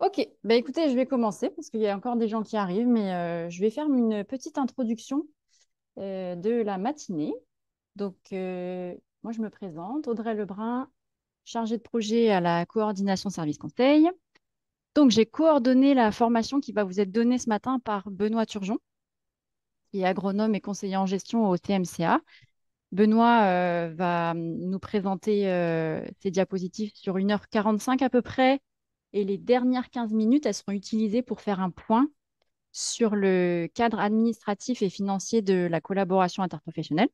Ok, bah écoutez, je vais commencer parce qu'il y a encore des gens qui arrivent, mais je vais faire une petite introduction de la matinée. Donc, moi, je me présente, Audrey Lebrun, chargée de projet à la coordination service conseil. Donc, j'ai coordonné la formation qui va vous être donnée ce matin par Benoît Turgeon, qui est agronome et conseiller en gestion au CMCA. Benoît va nous présenter ses diapositives sur 1h45 à peu près. Et les dernières 15 minutes, elles seront utilisées pour faire un point sur le cadre administratif et financier de la collaboration interprofessionnelle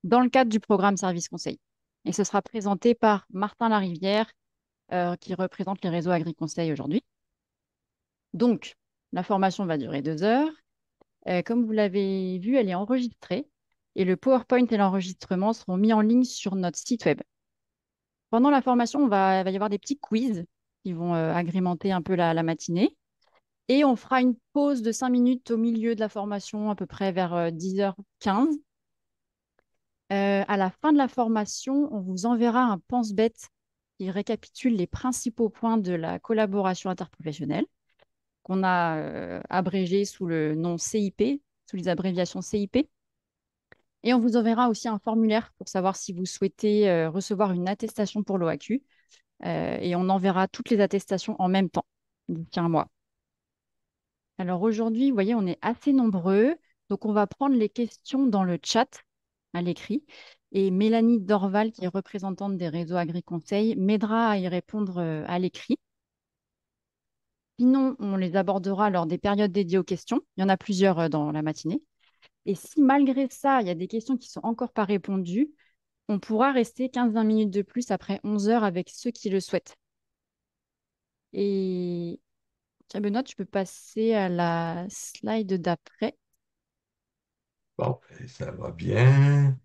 dans le cadre du programme Service Conseil. Et ce sera présenté par Martin Larivière, qui représente les réseaux agri-conseil aujourd'hui. Donc, la formation va durer 2 heures. Comme vous l'avez vu, elle est enregistrée et le PowerPoint et l'enregistrement seront mis en ligne sur notre site web. Pendant la formation, il va y avoir des petits quiz qui vont agrémenter un peu la matinée. Et on fera une pause de 5 minutes au milieu de la formation, à peu près vers 10h15. À la fin de la formation, on vous enverra un pense-bête qui récapitule les principaux points de la collaboration interprofessionnelle, qu'on a abrégé sous le nom CIP, sous les abréviations CIP. Et on vous enverra aussi un formulaire pour savoir si vous souhaitez recevoir une attestation pour l'OAQ. Et on enverra toutes les attestations en même temps, d'ici un mois. Alors aujourd'hui, vous voyez, on est assez nombreux. Donc, on va prendre les questions dans le chat à l'écrit. Et Mélanie Dorval, qui est représentante des réseaux Agri-Conseil, m'aidera à y répondre à l'écrit. Sinon, on les abordera lors des périodes dédiées aux questions. Il y en a plusieurs dans la matinée. Et si malgré ça, il y a des questions qui sont encore pas répondues, on pourra rester 15-20 minutes de plus après 11 heures avec ceux qui le souhaitent. Et tiens, Benoît, tu peux passer à la slide d'après. Bon, ben, ça va bien.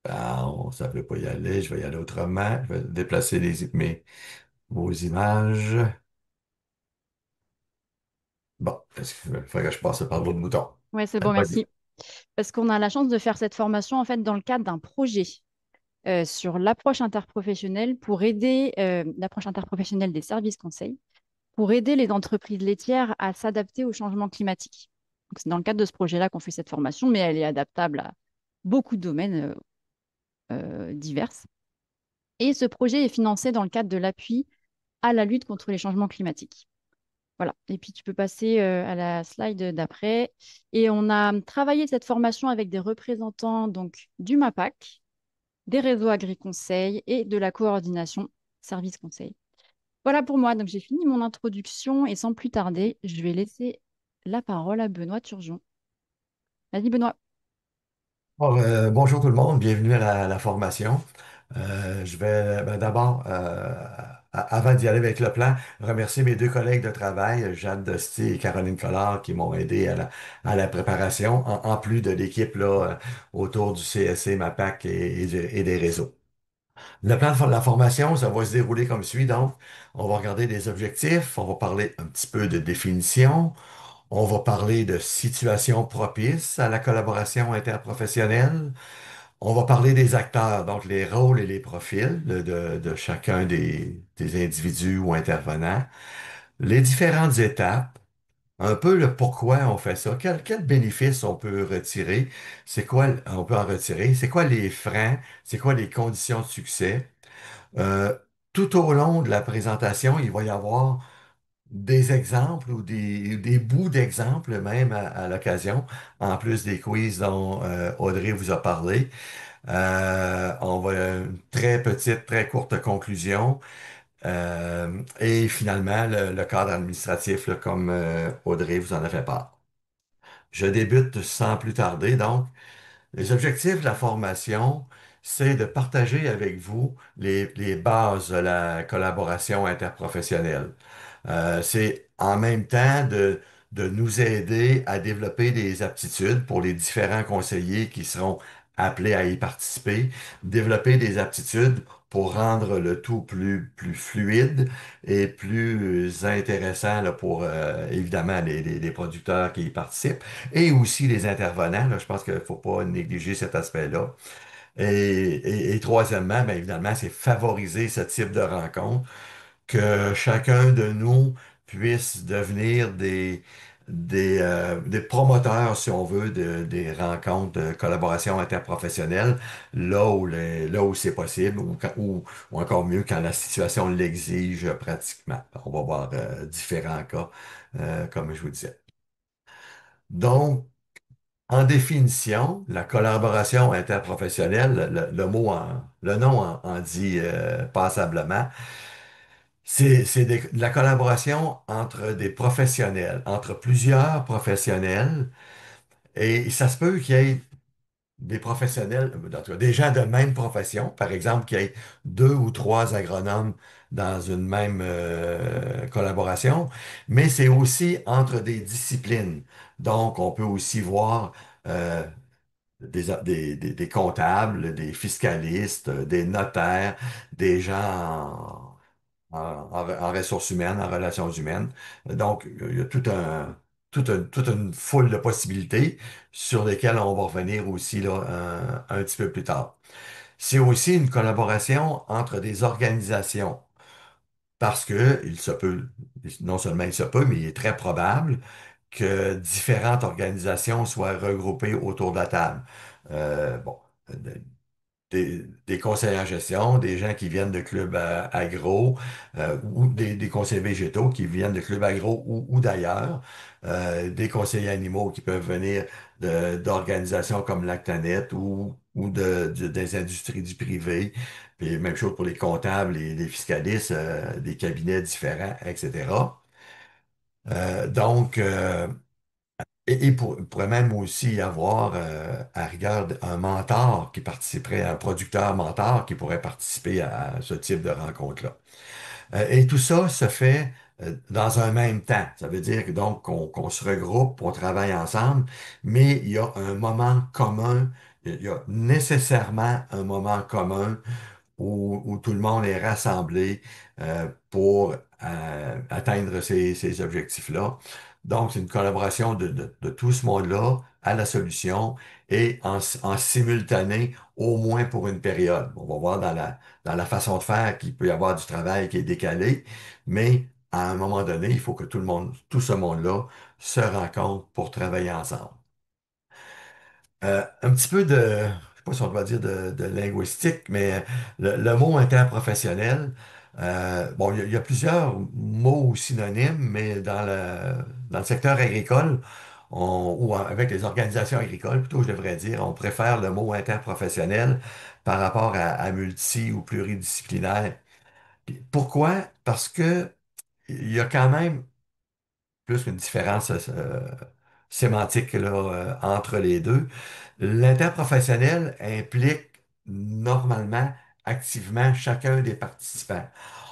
Ça ne veut pas y aller. Je vais y aller autrement. Je vais déplacer vos images. Bon, est-ce qu'il faudrait que je passe par l'autre bouton? Ouais, c'est bon, Vas-y. merci. Parce qu'on a la chance de faire cette formation en fait dans le cadre d'un projet sur l'approche interprofessionnelle pour aider l'approche interprofessionnelle des services conseils pour aider les entreprises laitières à s'adapter au changement climatique. Donc, c'est dans le cadre de ce projet-là qu'on fait cette formation, mais elle est adaptable à beaucoup de domaines divers. Et ce projet est financé dans le cadre de l'appui à la lutte contre les changements climatiques. Voilà. Et puis, tu peux passer à la slide d'après. Et on a travaillé cette formation avec des représentants donc, du MAPAC, des réseaux agri-conseil et de la coordination service conseil. Voilà pour moi. Donc, j'ai fini mon introduction et sans plus tarder, je vais laisser la parole à Benoît Turgeon. Vas-y, Benoît. Bon, bonjour tout le monde, bienvenue à la formation. Je vais d'abord, avant d'y aller avec le plan, remercier mes deux collègues de travail, Jeanne Dosti et Caroline Collard, qui m'ont aidé à la préparation, en plus de l'équipe là, autour du CSC, MAPAC et des réseaux. Le plan de la formation, ça va se dérouler comme suit. Donc, on va regarder des objectifs, on va parler un petit peu de définition, on va parler de situations propices à la collaboration interprofessionnelle. On va parler des acteurs, donc les rôles et les profils de chacun des individus ou intervenants, les différentes étapes, un peu le pourquoi on fait ça, quel bénéfice on peut retirer, on peut en retirer, c'est quoi les freins, c'est quoi les conditions de succès. Euh, Tout au long de la présentation, il va y avoir des exemples ou des bouts d'exemples même à l'occasion, en plus des quiz dont Audrey vous a parlé. On va une très petite, très courte conclusion. Et finalement, le cadre administratif, là, comme Audrey vous en a fait part. Je débute sans plus tarder, donc. Les objectifs de la formation, c'est de partager avec vous les bases de la collaboration interprofessionnelle. C'est en même temps de nous aider à développer des aptitudes pour les différents conseillers qui seront appelés à y participer, développer des aptitudes pour rendre le tout plus fluide et plus intéressant là, pour évidemment les producteurs qui y participent et aussi les intervenants. Là, je pense qu'il ne faut pas négliger cet aspect-là. Et troisièmement, bien évidemment, c'est favoriser ce type de rencontre que chacun de nous puisse devenir des promoteurs, si on veut, des rencontres de collaboration interprofessionnelle, là où c'est possible, ou encore mieux quand la situation l'exige pratiquement. On va voir différents cas, comme je vous disais. Donc, en définition, la collaboration interprofessionnelle, le nom en dit passablement. De la collaboration entre des professionnels, entre plusieurs professionnels, et ça se peut qu'il y ait des professionnels, en tout cas, des gens de même profession, par exemple, qu'il y ait deux ou trois agronomes dans une même collaboration, mais c'est aussi entre des disciplines. Donc, on peut aussi voir euh, des comptables, des fiscalistes, des notaires, des gens en ressources humaines, en relations humaines. Donc, il y a toute une foule de possibilités sur lesquelles on va revenir aussi là, un petit peu plus tard. C'est aussi une collaboration entre des organisations parce que il se peut, non seulement il se peut, mais il est très probable que différentes organisations soient regroupées autour de la table. Bon, des conseillers en gestion, des gens qui viennent de clubs agro, ou des conseillers végétaux qui viennent de clubs agro ou d'ailleurs, des conseillers animaux qui peuvent venir d'organisations comme Lactanet ou des industries du privé. Puis même chose pour les comptables et les fiscalistes, des cabinets différents, etc. Donc, et il pourrait même aussi y avoir, à rigueur, un mentor qui participerait, un producteur mentor qui pourrait participer à ce type de rencontre-là. Et tout ça se fait dans un même temps. Ça veut dire que donc qu'on se regroupe, on travaille ensemble, mais il y a un moment commun, il y a nécessairement un moment commun où tout le monde est rassemblé pour atteindre ces objectifs-là. Donc, c'est une collaboration de tout ce monde-là à la solution et en simultané, au moins pour une période. On va voir dans la façon de faire qu'il peut y avoir du travail qui est décalé, mais à un moment donné, il faut que tout ce monde-là se rencontre pour travailler ensemble. Un petit peu je sais pas si on doit dire de linguistique, mais le mot interprofessionnel, bon, il y a plusieurs mots synonymes, mais dans le secteur agricole, avec les organisations agricoles, plutôt, je devrais dire, on préfère le mot interprofessionnel par rapport à multi ou pluridisciplinaire. Pourquoi? Parce que il y a quand même plus qu'une différence sémantique là, entre les deux. L'interprofessionnel implique normalement activement chacun des participants.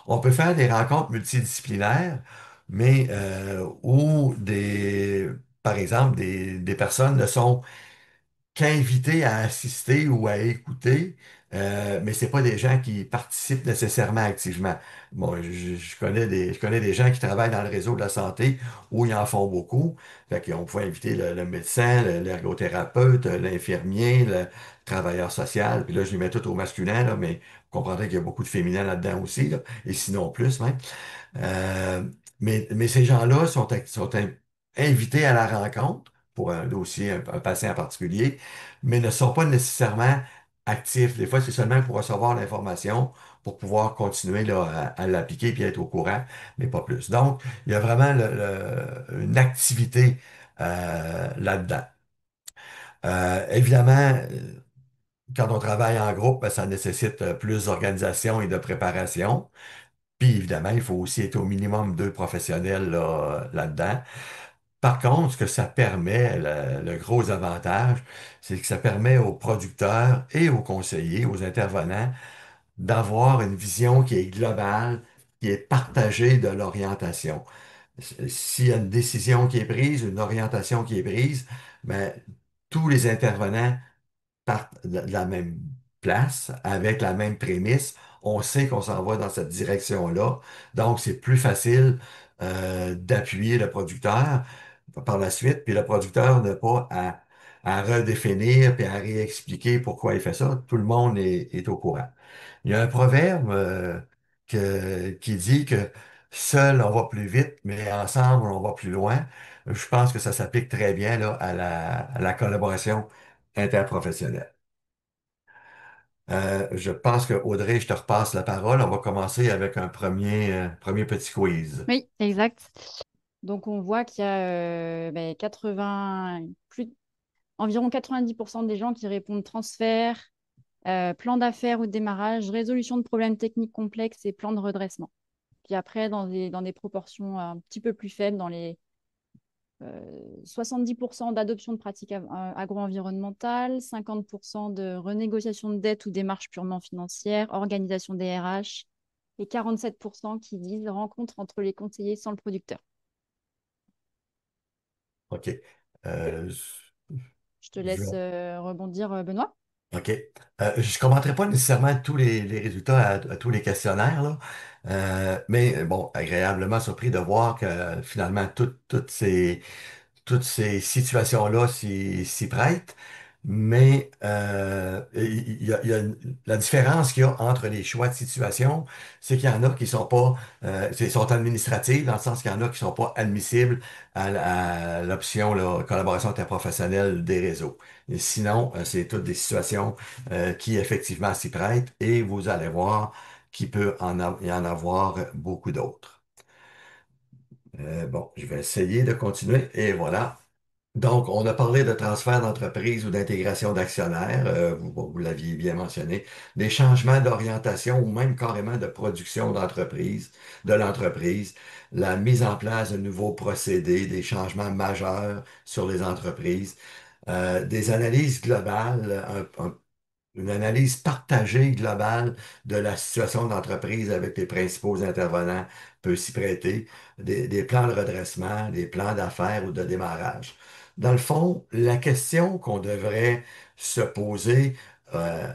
On peut faire des rencontres multidisciplinaires, mais où par exemple, des personnes ne sont qu'invités à assister ou à écouter, mais c'est pas des gens qui participent nécessairement activement. Bon, je connais des gens qui travaillent dans le réseau de la santé où ils en font beaucoup. Fait qu'on pouvait inviter le médecin, l'ergothérapeute, l'infirmier, le travailleur social. Puis là, je les mets tout au masculin, là, mais vous comprendrez qu'il y a beaucoup de féminin là-dedans aussi, là, et sinon plus même. Euh, mais ces gens-là sont invités à la rencontre pour un dossier, un patient en particulier, mais ne sont pas nécessairement actifs. Des fois, c'est seulement pour recevoir l'information, pour pouvoir continuer là, à l'appliquer puis être au courant, mais pas plus. Donc, il y a vraiment une activité là-dedans. Évidemment, quand on travaille en groupe, ben, ça nécessite plus d'organisation et de préparation. Puis évidemment, il faut aussi être au minimum deux professionnels là-dedans. Par contre, ce que ça permet, le gros avantage, c'est que ça permet aux producteurs et aux conseillers, aux intervenants, d'avoir une vision qui est globale, qui est partagée de l'orientation. S'il y a une décision qui est prise, une orientation qui est prise, ben, tous les intervenants partent de la même place, avec la même prémisse. On sait qu'on s'en va dans cette direction-là. Donc, c'est plus facile d'appuyer le producteur par la suite, puis le producteur n'a pas à redéfinir puis à réexpliquer pourquoi il fait ça. Tout le monde est au courant. Il y a un proverbe qui dit que seul on va plus vite, mais ensemble on va plus loin. Je pense que ça s'applique très bien là, à la collaboration interprofessionnelle. Je pense que Audrey, je te repasse la parole. On va commencer avec un premier petit quiz. Oui, exact. Donc, on voit qu'il y a 80, environ 90% des gens qui répondent transfert, plan d'affaires ou de démarrage, résolution de problèmes techniques complexes et plan de redressement. Puis après, dans des proportions un petit peu plus faibles, dans les 70% d'adoption de pratiques agro-environnementales, 50% de renégociation de dettes ou démarches purement financières, organisation des RH, et 47% qui disent rencontre entre les conseillers sans le producteur. OK. Euh, Je te je- laisse rebondir, Benoît. OK. Je ne commenterai pas nécessairement tous les résultats à tous les questionnaires, là. Mais bon, agréablement surpris de voir que finalement, toutes ces situations-là s'y prêtent, mais il y a la différence qu'il y a entre les choix de situation, c'est qu'il y en a qui sont pas, sont administratives, dans le sens qu'il y en a qui sont pas admissibles à l'option là, collaboration interprofessionnelle des réseaux. Et sinon, c'est toutes des situations qui effectivement s'y prêtent et vous allez voir qu'il peut y en avoir beaucoup d'autres. Bon, je vais essayer de continuer et voilà. Donc, on a parlé de transfert d'entreprise ou d'intégration d'actionnaires, vous l'aviez bien mentionné, des changements d'orientation ou même carrément de production de l'entreprise, la mise en place de nouveaux procédés, des changements majeurs sur les entreprises, des analyses globales, une analyse partagée globale de la situation de l'entreprise avec les principaux intervenants peut s'y prêter, des plans de redressement, des plans d'affaires ou de démarrage. Dans le fond, la question qu'on devrait se poser euh,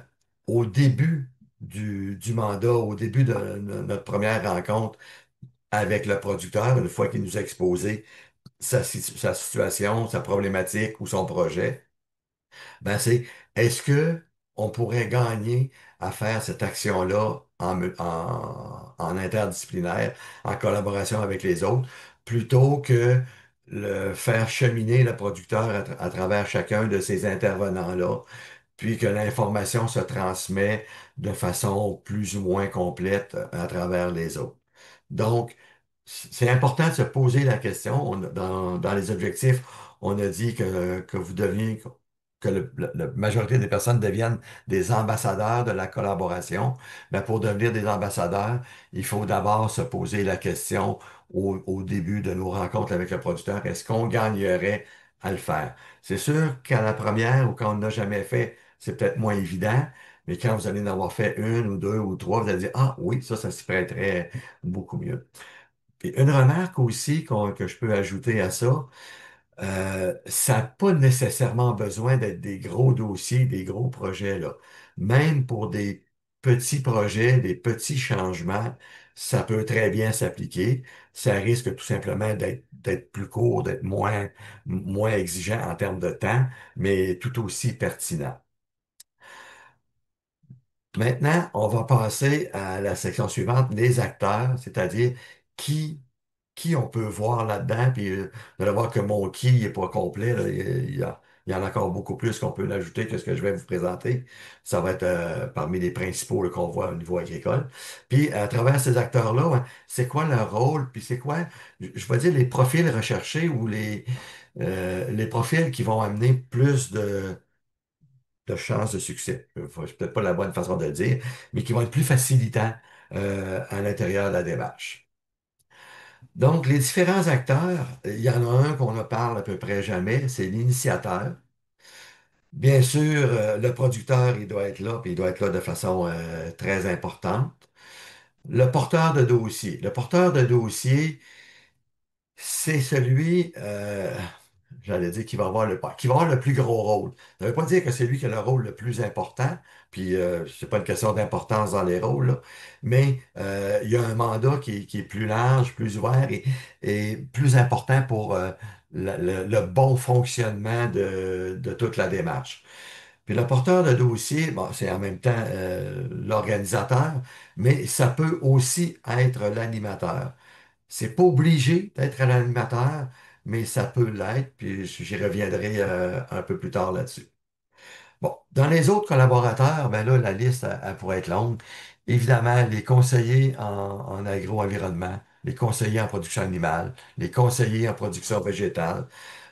au début du mandat, au début de notre première rencontre avec le producteur, une fois qu'il nous a exposé sa situation, sa problématique ou son projet, ben c'est est-ce que on pourrait gagner à faire cette action-là en interdisciplinaire, en collaboration avec les autres, plutôt que le faire cheminer le producteur à travers chacun de ces intervenants-là, puis que l'information se transmet de façon plus ou moins complète à travers les autres. Donc, c'est important de se poser la question. Dans les objectifs, on a dit que vous deviez, que la majorité des personnes deviennent des ambassadeurs de la collaboration. Mais pour devenir des ambassadeurs, il faut d'abord se poser la question au début de nos rencontres avec le producteur, est-ce qu'on gagnerait à le faire? C'est sûr qu'à la première ou quand on n'a jamais fait, c'est peut-être moins évident, mais quand vous allez en avoir fait une ou deux ou trois, vous allez dire, ah oui, ça s'y prêterait beaucoup mieux. Puis une remarque aussi que je peux ajouter à ça, ça n'a pas nécessairement besoin d'être des gros dossiers, des gros projets, là. Même pour des petits projets, des petits changements, ça peut très bien s'appliquer. Ça risque tout simplement d'être plus court, d'être moins exigeant en termes de temps, mais tout aussi pertinent. Maintenant, on va passer à la section suivante, les acteurs, c'est-à-dire qui, qui on peut voir là-dedans, puis vous allez voir que mon qui n'est pas complet, là, il y en a encore beaucoup plus qu'on peut l'ajouter que ce que je vais vous présenter. Ça va être parmi les principaux là, qu'on voit au niveau agricole. Puis à travers ces acteurs-là, ouais, c'est quoi leur rôle, puis c'est quoi, je vais dire, les profils recherchés ou les profils qui vont amener plus de chances de succès. C'est peut-être pas la bonne façon de le dire, mais qui vont être plus facilitants à l'intérieur de la démarche. Donc, les différents acteurs, il y en a un qu'on ne parle à peu près jamais, c'est l'initiateur. Bien sûr, le producteur, il doit être là, puis il doit être là de façon très importante. Le porteur de dossier. Le porteur de dossier, c'est celui, j'allais dire, qui va avoir le plus gros rôle. Ça ne veut pas dire que c'est lui qui a le rôle le plus important, puis c'est pas une question d'importance dans les rôles, là, mais il y a un mandat qui est plus large, plus ouvert et plus important pour le bon fonctionnement de toute la démarche. Puis le porteur de dossier, bon, c'est en même temps l'organisateur, mais ça peut aussi être l'animateur. C'est pas obligé d'être l'animateur, mais ça peut l'être, puis j'y reviendrai un peu plus tard là-dessus. Bon, dans les autres collaborateurs, ben là, la liste, elle pourrait être longue. Évidemment, les conseillers en agro-environnement, les conseillers en production animale, les conseillers en production végétale,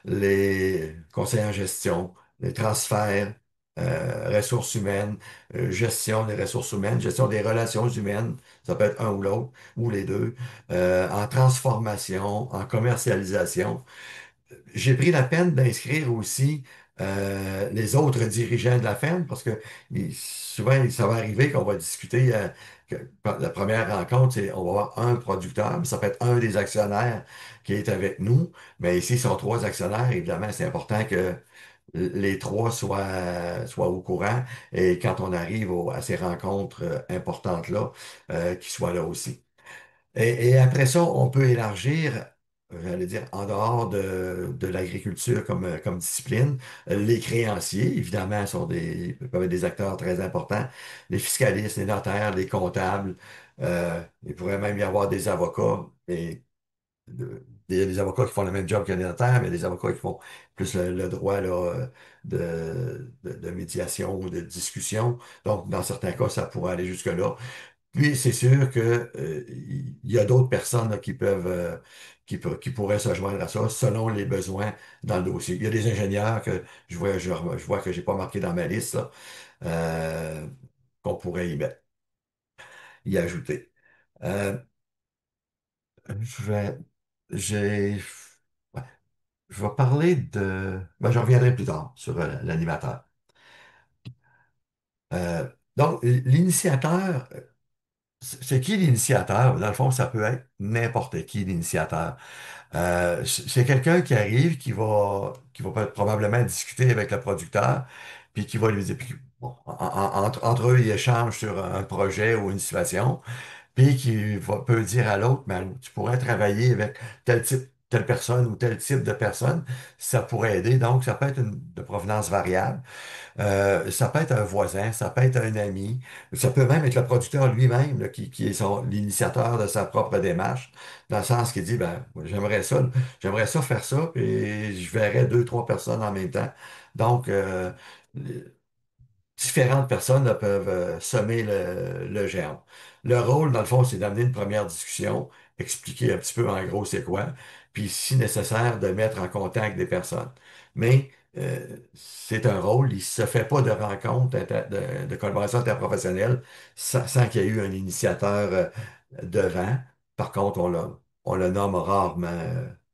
les conseillers en gestion, les transferts, ressources humaines, gestion des ressources humaines, gestion des relations humaines, ça peut être un ou l'autre, ou les deux, en transformation, en commercialisation. J'ai pris la peine d'inscrire aussi les autres dirigeants de la ferme parce que souvent, ça va arriver qu'on va discuter. La première rencontre, c'est on va avoir un producteur, mais ça peut être un des actionnaires qui est avec nous. Mais ici, ils sont trois actionnaires. Évidemment, c'est important que les trois soient au courant et quand on arrive à ces rencontres importantes-là, qu'ils soient là aussi. Et après ça, on peut élargir, j'allais dire, en dehors de l'agriculture comme discipline. Les créanciers, évidemment, peuvent être des acteurs très importants. Les fiscalistes, les notaires, les comptables. Il pourrait même y avoir des avocats, et des avocats qui font le même job que les notaires, mais des avocats qui font plus le droit là, de médiation ou de discussion. Donc, dans certains cas, ça pourrait aller jusque-là. Puis c'est sûr que, il y a d'autres personnes là, qui pourraient se joindre à ça selon les besoins dans le dossier. Il y a des ingénieurs que je vois que j'ai pas marqué dans ma liste là, euh, qu'on pourrait y ajouter. Euh, je vais, j'ai, ouais, je vais parler je reviendrai plus tard sur l'animateur. Euh, donc, l'initiateur, c'est qui l'initiateur? Dans le fond, ça peut être n'importe qui l'initiateur. C'est quelqu'un qui arrive, qui va probablement discuter avec le producteur, puis qui va lui dire, puis, bon, entre eux, ils échangent sur un projet ou une situation, puis peut dire à l'autre, ben, tu pourrais travailler avec telle personne ou tel type de personne, ça pourrait aider. Donc, ça peut être de provenance variable. Ça peut être un voisin, ça peut être un ami, ça peut même être le producteur lui-même là, qui est l'initiateur de sa propre démarche, dans le sens qu'il dit, ben, moi, j'aimerais ça faire ça, et je verrais deux, trois personnes en même temps. Donc, différentes personnes là, peuvent semer le germe. Le rôle, dans le fond, c'est d'amener une première discussion, expliquer un petit peu en gros c'est quoi, puis si nécessaire, de mettre en contact des personnes. Mais c'est un rôle, il ne se fait pas de rencontre, de collaboration interprofessionnelle sans qu'il y ait eu un initiateur devant. Par contre, on le nomme rarement.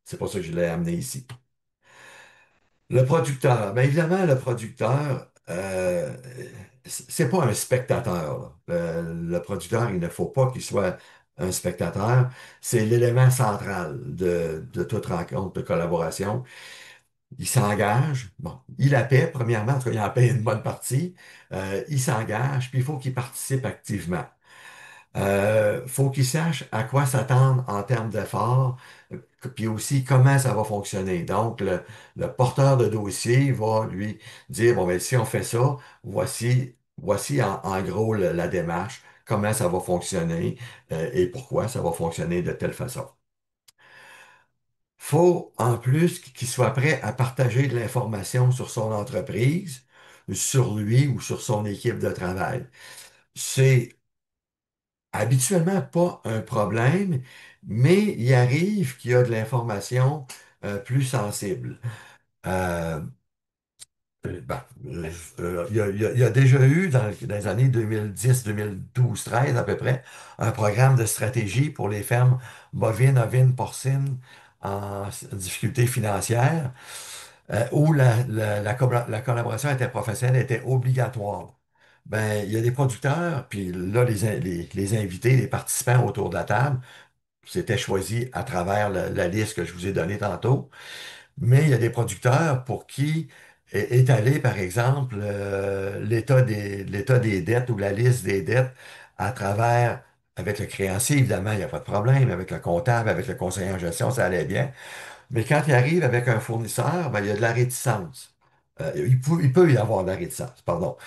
C'est pour ça que je l'ai amené ici. Le producteur, bien évidemment, le producteur, c'est pas un spectateur, là. Le producteur, il ne faut pas qu'il soit un spectateur. C'est l'élément central de toute rencontre de collaboration. Il s'engage, bon, il la paie, premièrement, en tout cas, il en paie une bonne partie. Il s'engage, puis il faut qu'il participe activement. Faut qu'ils sachent à quoi s'attendre en termes d'efforts, puis aussi comment ça va fonctionner. Donc, le porteur de dossier va lui dire, bon, ben, si on fait ça, voici en gros la démarche, comment ça va fonctionner, et pourquoi ça va fonctionner de telle façon. Faut en plus qu'il soit prêt à partager de l'information sur son entreprise, sur lui ou sur son équipe de travail. C'est habituellement pas un problème, mais il arrive qu'il y a de l'information plus sensible. Euh, il y a déjà eu, dans les années 2010, 2012, 13 à peu près, un programme de stratégie pour les fermes bovines, ovines, porcines en difficulté financière, où la collaboration interprofessionnelle était obligatoire. Ben, il y a des producteurs, puis là, les invités, les participants autour de la table, c'était choisi à travers la liste que je vous ai donnée tantôt. Mais il y a des producteurs pour qui est étalé, par exemple, l'état des dettes ou la liste des dettes à travers, avec le créancier, évidemment, il n'y a pas de problème, avec le comptable, avec le conseiller en gestion, ça allait bien. Mais quand il arrive avec un fournisseur, ben, il y a de la réticence. il peut y avoir de la réticence, pardon.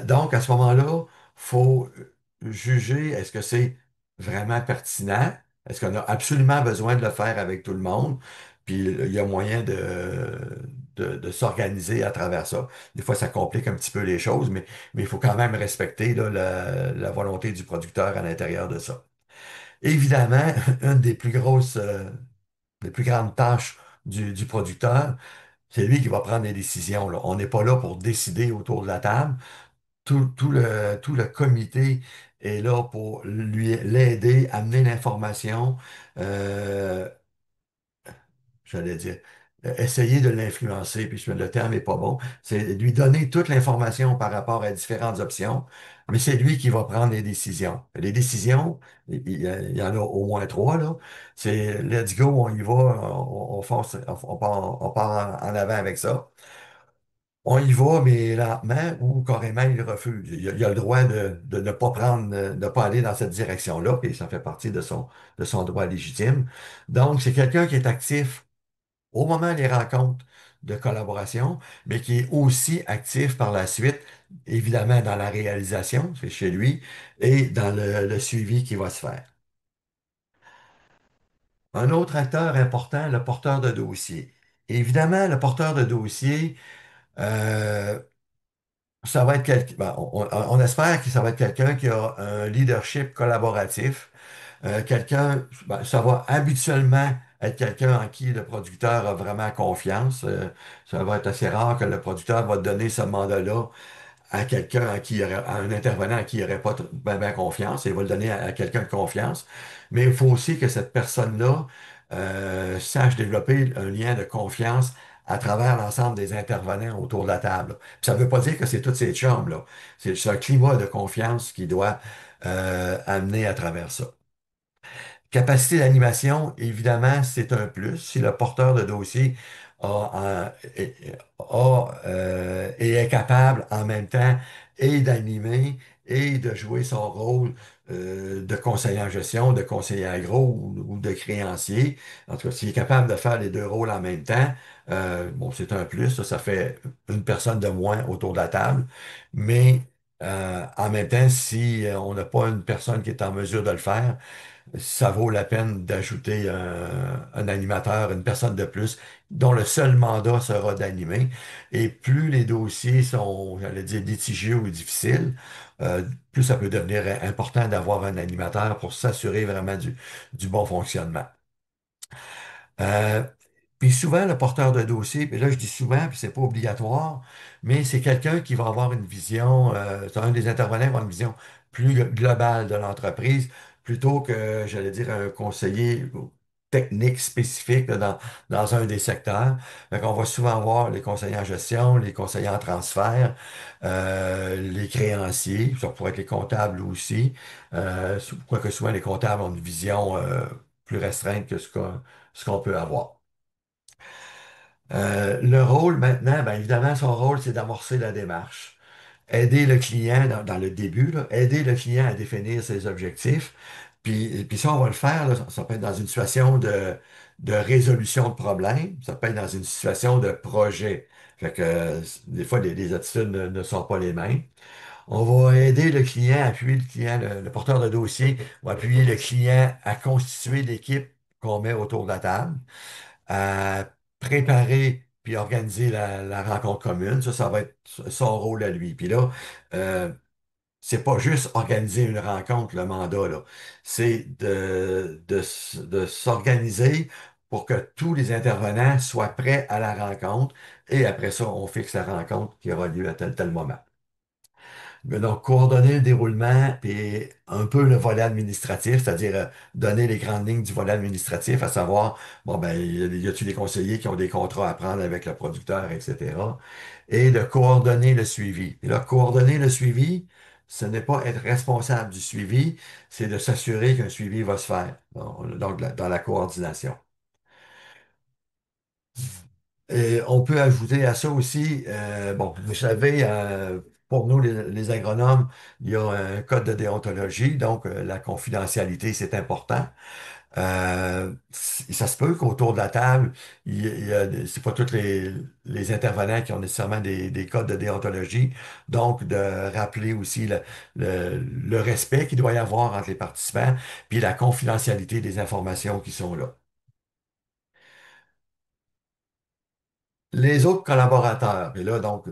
Donc, à ce moment-là, faut juger, est-ce que c'est vraiment pertinent? Est-ce qu'on a absolument besoin de le faire avec tout le monde? Puis, il y a moyen de s'organiser à travers ça. Des fois, ça complique un petit peu les choses, mais il faut quand même respecter là, la volonté du producteur à l'intérieur de ça. Évidemment, une des plus grandes tâches du producteur, c'est lui qui va prendre les décisions, là. On n'est pas là pour décider autour de la table. Tout le comité est là pour l'aider, amener l'information, euh, j'allais dire, essayer de l'influencer, puis le terme est pas bon. C'est lui donner toute l'information par rapport à différentes options, mais c'est lui qui va prendre les décisions. Les décisions, il y en a au moins trois, là. C'est let's go, on y va, on fonce, on part en avant avec ça. On y va, mais lentement ou carrément il refuse. Il a le droit de ne pas prendre, de ne pas aller dans cette direction-là, et ça fait partie de son droit légitime. Donc, c'est quelqu'un qui est actif au moment des rencontres de collaboration, mais qui est aussi actif par la suite, évidemment dans la réalisation, c'est chez lui, et dans le suivi qui va se faire. Un autre acteur important, le porteur de dossier. Évidemment, le porteur de dossier, euh, ça va être quelqu'un, ben, on espère que ça va être quelqu'un qui a un leadership collaboratif, quelqu'un, ben, ça va habituellement être quelqu'un en qui le producteur a vraiment confiance. Ça va être assez rare que le producteur va donner ce mandat-là à quelqu'un à un intervenant à qui il n'aurait pas ben confiance. Il va le donner à quelqu'un de confiance. Mais il faut aussi que cette personne-là sache développer un lien de confiance à travers l'ensemble des intervenants autour de la table. Puis ça ne veut pas dire que c'est toutes ces chambres, là. C'est un climat de confiance qui doit amener à travers ça. Capacité d'animation, évidemment, c'est un plus. Si le porteur de dossier et est capable en même temps et d'animer et de jouer son rôle de conseiller en gestion, de conseiller agro ou de créancier. En tout cas, s'il est capable de faire les deux rôles en même temps, bon, c'est un plus. Ça fait une personne de moins autour de la table. Mais en même temps, si on n'a pas une personne qui est en mesure de le faire, ça vaut la peine d'ajouter un animateur, une personne de plus, dont le seul mandat sera d'animer. Et plus les dossiers sont, j'allais dire, litigieux ou difficiles, euh, plus ça peut devenir important d'avoir un animateur pour s'assurer vraiment du bon fonctionnement. Euh, Puis souvent, le porteur de dossier, puis là je dis souvent, puis c'est pas obligatoire, mais c'est quelqu'un qui va avoir une vision, c'est un des intervenants qui va avoir une vision plus globale de l'entreprise, plutôt que, j'allais dire, un conseiller technique spécifique là, dans un des secteurs. Donc, on va souvent voir les conseillers en gestion, les conseillers en transfert, les créanciers, ça pourrait être les comptables aussi, quoique souvent les comptables ont une vision plus restreinte que ce qu'on peut avoir. Le rôle maintenant, bien évidemment, son rôle, c'est d'amorcer la démarche. Aider le client dans le début, là, aider le client à définir ses objectifs. Puis ça, on va le faire, là, ça peut être dans une situation de résolution de problème, ça peut être dans une situation de projet. Fait que des fois, les attitudes ne sont pas les mêmes. On va aider le client, appuyer le client, le porteur de dossier, va appuyer le client à constituer l'équipe qu'on met autour de la table à préparer puis organiser la rencontre commune. Ça va être son rôle à lui. Puis là, euh, c'est pas juste organiser une rencontre, le mandat, là. C'est de s'organiser pour que tous les intervenants soient prêts à la rencontre. Et après ça, on fixe la rencontre qui aura lieu à tel moment. Mais donc, coordonner le déroulement, puis un peu le volet administratif, c'est-à-dire donner les grandes lignes du volet administratif, à savoir, bon, ben, y a-t-il des conseillers qui ont des contrats à prendre avec le producteur, etc. Et de coordonner le suivi. Et là, coordonner le suivi, ce n'est pas être responsable du suivi, c'est de s'assurer qu'un suivi va se faire. Donc, dans la coordination. Et on peut ajouter à ça aussi, bon, vous savez, pour nous, les agronomes, il y a un code de déontologie, donc la confidentialité, c'est important. Ça se peut qu'autour de la table, c'est pas tous les intervenants qui ont nécessairement des codes de déontologie. Donc, de rappeler aussi le respect qu'il doit y avoir entre les participants, puis la confidentialité des informations qui sont là. Les autres collaborateurs, et là, donc,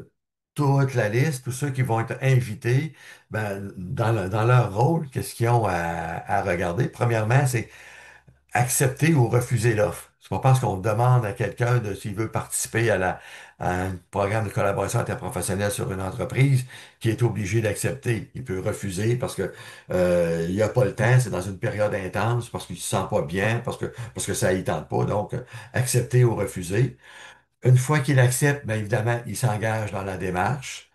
toute la liste, tous ceux qui vont être invités, ben, dans leur rôle, qu'est-ce qu'ils ont à regarder? Premièrement, c'est accepter ou refuser l'offre. C'est pas parce qu'on demande à quelqu'un de s'il veut participer à un programme de collaboration interprofessionnelle sur une entreprise qui est obligé d'accepter. Il peut refuser parce que il a pas le temps, c'est dans une période intense, parce qu'il se sent pas bien, parce que ça y tente pas. Donc, accepter ou refuser. Une fois qu'il accepte, bien évidemment, il s'engage dans la démarche.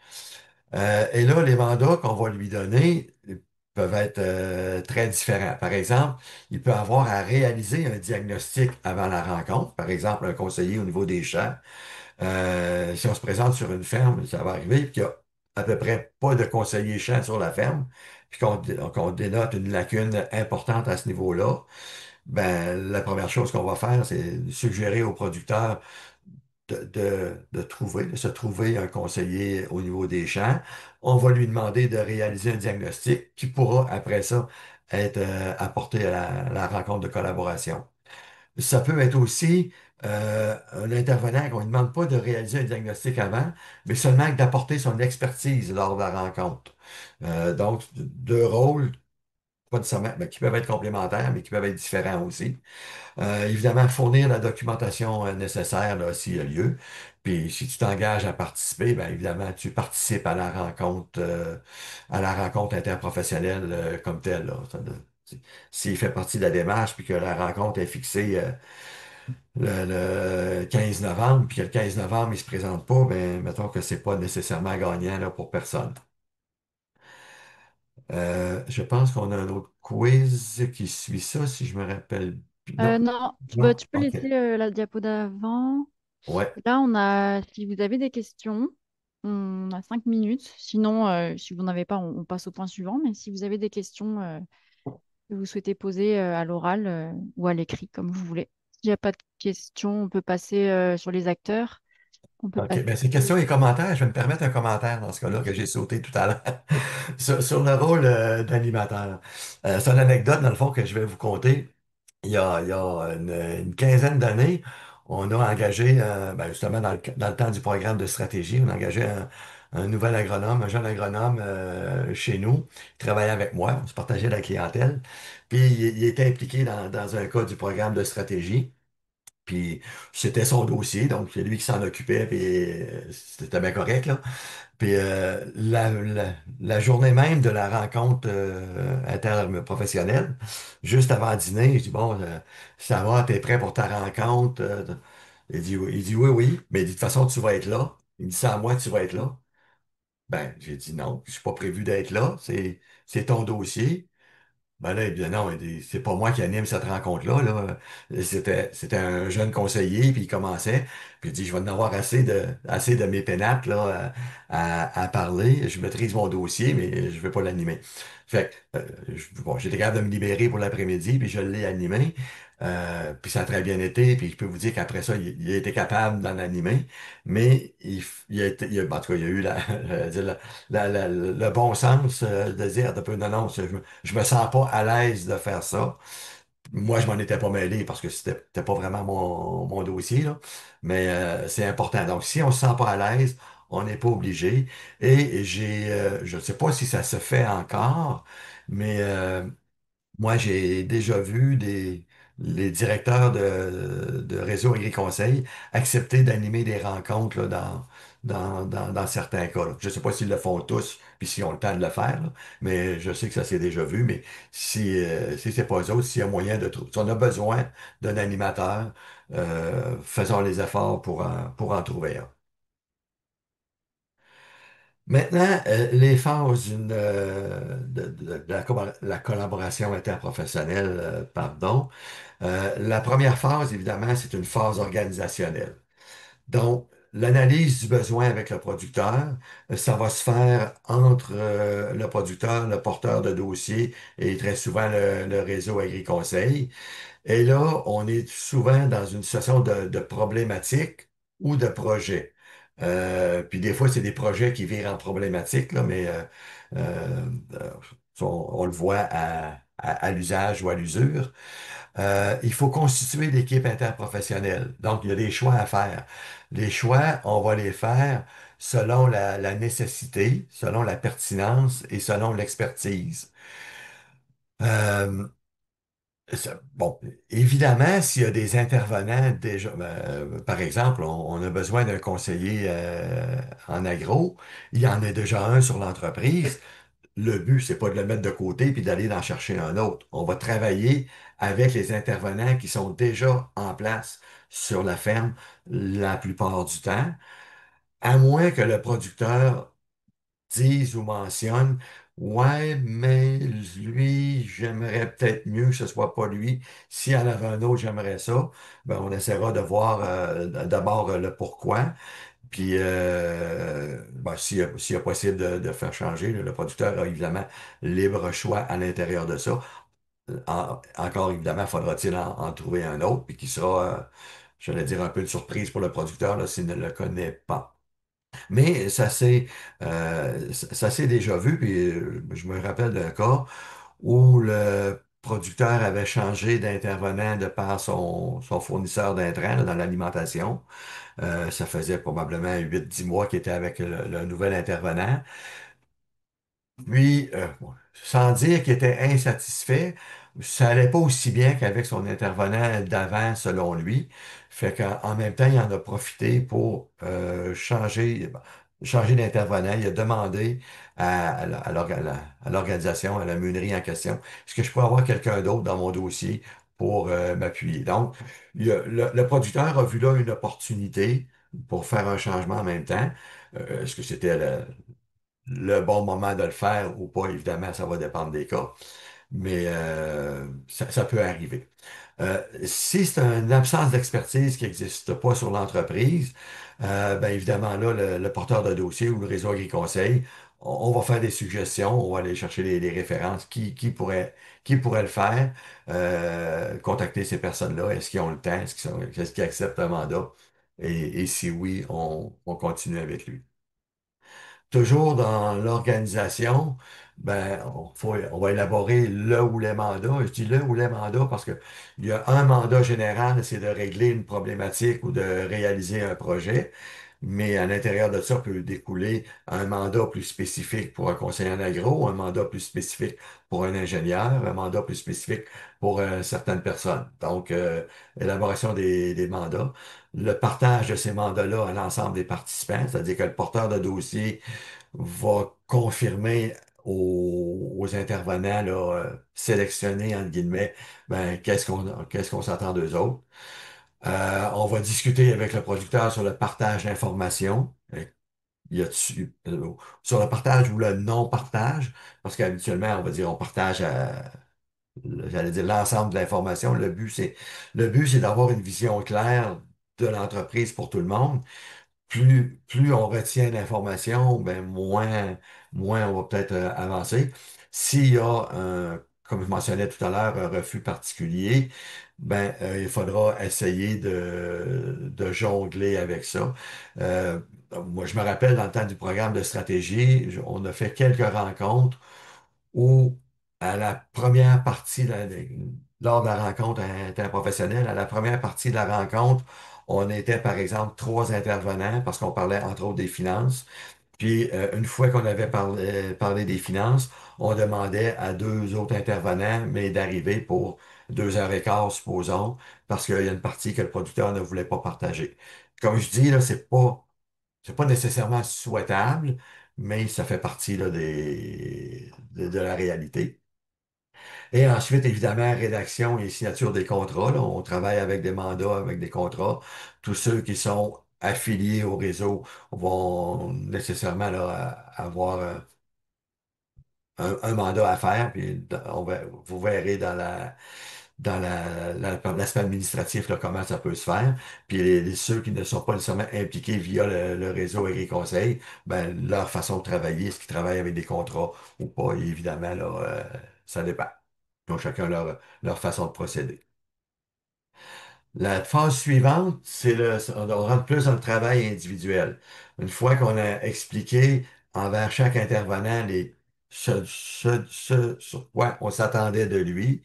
Et là, les mandats qu'on va lui donner peuvent être très différents. Par exemple, il peut avoir à réaliser un diagnostic avant la rencontre. Par exemple, un conseiller au niveau des champs. Si on se présente sur une ferme, ça va arriver, puis qu'il n'y a à peu près pas de conseiller champ sur la ferme, puis qu'on dénote une lacune importante à ce niveau-là. Ben, la première chose qu'on va faire, c'est suggérer aux producteurs de se trouver un conseiller au niveau des champs. On va lui demander de réaliser un diagnostic qui pourra, après ça, être apporté à la rencontre de collaboration. Ça peut être aussi un intervenant qu'on ne demande pas de réaliser un diagnostic avant, mais seulement d'apporter son expertise lors de la rencontre. Donc, deux rôles, pas nécessairement, ben, qui peuvent être complémentaires, mais qui peuvent être différents aussi. Évidemment, fournir la documentation nécessaire là, s'il y a lieu. Puis si tu t'engages à participer, bien évidemment, tu participes à la rencontre interprofessionnelle comme telle. Là. S'il fait partie de la démarche, puis que la rencontre est fixée le 15 novembre, puis que le 15 novembre, il se présente pas, ben mettons que c'est pas nécessairement gagnant là, pour personne. Je pense qu'on a un autre quiz qui suit ça, si je me rappelle. Non, Non, non, tu peux OK. laisser la diapo d'avant. Ouais. Là, si vous avez des questions, on a 5 minutes. Sinon, si vous n'en avez pas, on passe au point suivant. Mais si vous avez des questions que vous souhaitez poser à l'oral ou à l'écrit, comme vous voulez. S'il n'y a pas de questions, on peut passer sur les acteurs. On peut OK. passer. Ben, ces questions et commentaires, je vais me permettre un commentaire dans ce cas-là que j'ai sauté tout à l'heure sur le rôle d'animateur. C'est une anecdote, dans le fond, que je vais vous conter. Il y a une quinzaine d'années, on a engagé, ben, justement, dans le temps du programme de stratégie, on a engagé un nouvel agronome, un jeune agronome chez nous. Il travaillait avec moi, on se partageait la clientèle. Puis il était impliqué dans un cas du programme de stratégie. Puis c'était son dossier, donc c'est lui qui s'en occupait, puis c'était bien correct, là. Puis la journée même de la rencontre interprofessionnelle, juste avant dîner, je dis, bon, ça va, t'es prêt pour ta rencontre? Il dit oui, oui, mais il dit, de toute façon, tu vas être là. Il dit, c'est à moi que tu vas être là. Ben, j'ai dit non, je suis pas prévu d'être là, c'est ton dossier. Ben là, il dit, non, il dit, c'est pas moi qui anime cette rencontre-là, là. C'était un jeune conseiller, puis il commençait. Puis il dit, je vais en avoir assez de mes pénates, là, à parler. Je maîtrise mon dossier, mais je vais pas l'animer. Fait que, bon, j'étais capable de me libérer pour l'après-midi, puis je l'ai animé. Puis ça a très bien été, puis je peux vous dire qu'après ça, il a été capable d'en animer, mais en tout cas, il a eu le bon sens de dire, un peu, non, non, je me sens pas à l'aise de faire ça. Moi, je m'en étais pas mêlé parce que c'était pas vraiment mon dossier, là. Mais c'est important. Donc, si on se sent pas à l'aise, on n'est pas obligé. Et je ne sais pas si ça se fait encore, mais moi, j'ai déjà vu les directeurs de réseau Agri-Conseil accepter d'animer des rencontres là, dans certains cas, là. Je ne sais pas s'ils le font tous, puis s'ils ont le temps de le faire, là, mais je sais que ça s'est déjà vu. Mais si c'est pas eux autres, s'il y a moyen de trouver, si on a besoin d'un animateur, faisons les efforts pour en trouver un. Maintenant, les phases de la collaboration interprofessionnelle, pardon. La première phase, évidemment, c'est une phase organisationnelle. Donc, l'analyse du besoin avec le producteur, ça va se faire entre le producteur, le porteur de dossier et très souvent le réseau Agri-Conseil. Et là, on est souvent dans une situation de problématique ou de projet. Puis des fois, c'est des projets qui virent en problématique, là, mais euh, on le voit à l'usage ou à l'usure. Il faut constituer l'équipe interprofessionnelle. Donc, il y a des choix à faire. Les choix, on va les faire selon la nécessité, selon la pertinence et selon l'expertise. Euh, bon, évidemment, s'il y a des intervenants déjà, par exemple, on a besoin d'un conseiller en agro, il y en a déjà un sur l'entreprise. Le but, c'est pas de le mettre de côté puis d'aller en chercher un autre. On va travailler avec les intervenants qui sont déjà en place sur la ferme la plupart du temps, à moins que le producteur dise ou mentionne, ouais, mais lui, j'aimerais peut-être mieux que ce soit pas lui. S'il y en avait un autre, j'aimerais ça. Ben, on essaiera de voir d'abord le pourquoi. Puis, ben, s'il y a possible de faire changer, le producteur a évidemment libre choix à l'intérieur de ça. Encore évidemment, faudra-t-il en trouver un autre, puis qui sera, j'allais dire, un peu de surprise pour le producteur là, s'il ne le connaît pas. Mais ça s'est déjà vu, puis je me rappelle d'un cas où le producteur avait changé d'intervenant de par son fournisseur d'intrants là, dans l'alimentation. Ça faisait probablement 8 10 mois qu'il était avec le nouvel intervenant. Puis, bon, sans dire qu'il était insatisfait, ça allait pas aussi bien qu'avec son intervenant d'avant, selon lui. Fait qu'en même temps, il en a profité pour changer d'intervenant. Il a demandé à l'organisation, à la meunerie en question, est-ce que je peux avoir quelqu'un d'autre dans mon dossier pour m'appuyer? Donc, le producteur a vu là une opportunité pour faire un changement en même temps. Est-ce que c'était le bon moment de le faire ou pas, évidemment, ça va dépendre des cas, mais ça peut arriver. Si c'est une absence d'expertise qui n'existe pas sur l'entreprise, ben évidemment, là, le porteur de dossier ou le réseau Agri-Conseil, on va faire des suggestions, on va aller chercher les références, qui pourrait le faire, contacter ces personnes-là, est-ce qu'ils ont le temps, est-ce qu'ils acceptent un mandat, et si oui, on continue avec lui. Toujours dans l'organisation, ben, on va élaborer le ou les mandats. Je dis le ou les mandats parce que il y a un mandat général, c'est de régler une problématique ou de réaliser un projet. Mais à l'intérieur de ça peut découler un mandat plus spécifique pour un conseiller en agro, un mandat plus spécifique pour un ingénieur, un mandat plus spécifique pour certaines personnes. Donc, élaboration des mandats, le partage de ces mandats-là à l'ensemble des participants, c'est-à-dire que le porteur de dossier va confirmer aux intervenants là, sélectionnés, entre guillemets, ben, qu'est-ce qu'on s'attend d'eux autres. On va discuter avec le producteur sur le partage d'informations. Sur le partage ou le non-partage, parce qu'habituellement, on va dire on partage j'allais dire l'ensemble de l'information. Le but, c'est d'avoir une vision claire de l'entreprise pour tout le monde. Plus on retient l'information, ben moins on va peut-être avancer. S'il y a comme je mentionnais tout à l'heure, un refus particulier, ben il faudra essayer de jongler avec ça. Euh, Moi, je me rappelle dans le temps du programme de stratégie, on a fait quelques rencontres où à la première partie, lors de la rencontre interprofessionnelle, à la première partie de la rencontre, on était par exemple 3 intervenants parce qu'on parlait entre autres des finances. Puis une fois qu'on avait parlé des finances, on demandait à 2 autres intervenants, mais d'arriver pour 2 heures et quart, supposons, parce qu'il y a une partie que le producteur ne voulait pas partager. Comme je dis, là, c'est pas nécessairement souhaitable, mais ça fait partie là, de la réalité. Et ensuite, évidemment, rédaction et signature des contrats. Là, on travaille avec des mandats, avec des contrats. Tous ceux qui sont affiliés au réseau vont nécessairement là, avoir un mandat à faire. Puis vous verrez dans l'aspect administratif, là, comment ça peut se faire. Puis ceux qui ne sont pas nécessairement impliqués via le réseau Conseil, ben, leur façon de travailler, est-ce qu'ils travaillent avec des contrats ou pas, évidemment, là, ça dépend. Ils ont chacun leur façon de procéder. La phase suivante, on rentre plus dans le travail individuel. Une fois qu'on a expliqué envers chaque intervenant ce sur quoi on s'attendait de lui,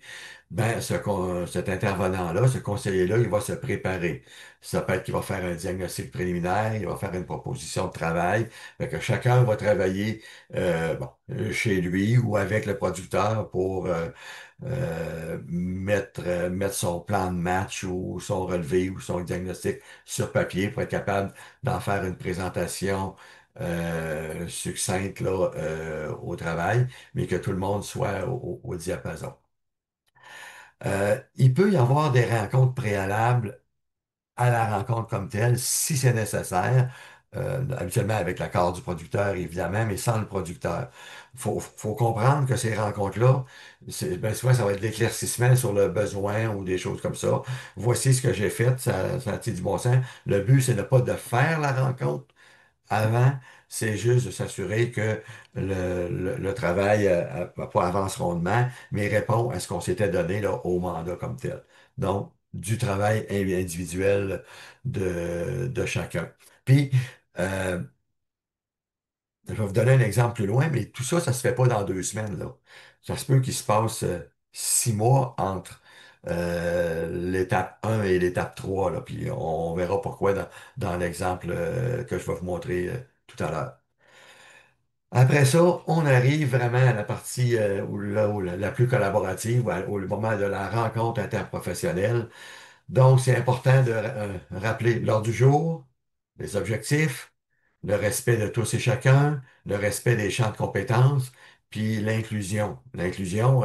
ben, cet intervenant-là, ce conseiller-là, il va se préparer. Ça peut être qu'il va faire un diagnostic préliminaire, il va faire une proposition de travail, fait que chacun va travailler bon, chez lui ou avec le producteur pour mettre son plan de match ou son relevé ou son diagnostic sur papier pour être capable d'en faire une présentation succincte là, au travail, mais que tout le monde soit au diapason. Il peut y avoir des rencontres préalables à la rencontre comme telle, si c'est nécessaire, habituellement avec l'accord du producteur, évidemment, mais sans le producteur. Faut comprendre que ces rencontres-là, ben souvent, ça va être de l'éclaircissement sur le besoin ou des choses comme ça. Voici ce que j'ai fait, ça a été du bon sens. Le but, c'est de pas de faire la rencontre avant, c'est juste de s'assurer que le travail va pas avance rondement, mais répond à ce qu'on s'était donné là, au mandat comme tel. Donc, du travail individuel de chacun. Puis, euh, je vais vous donner un exemple plus loin, mais tout ça, ça se fait pas dans 2 semaines, là. Ça se peut qu'il se passe 6 mois entre l'étape 1 et l'étape 3 là. Puis on verra pourquoi dans l'exemple que je vais vous montrer tout à l'heure. Après ça, on arrive vraiment à la partie où la plus collaborative, au moment de la rencontre interprofessionnelle. Donc, c'est important de rappeler l'ordre du jour, les objectifs, le respect de tous et chacun, le respect des champs de compétences, puis l'inclusion. L'inclusion,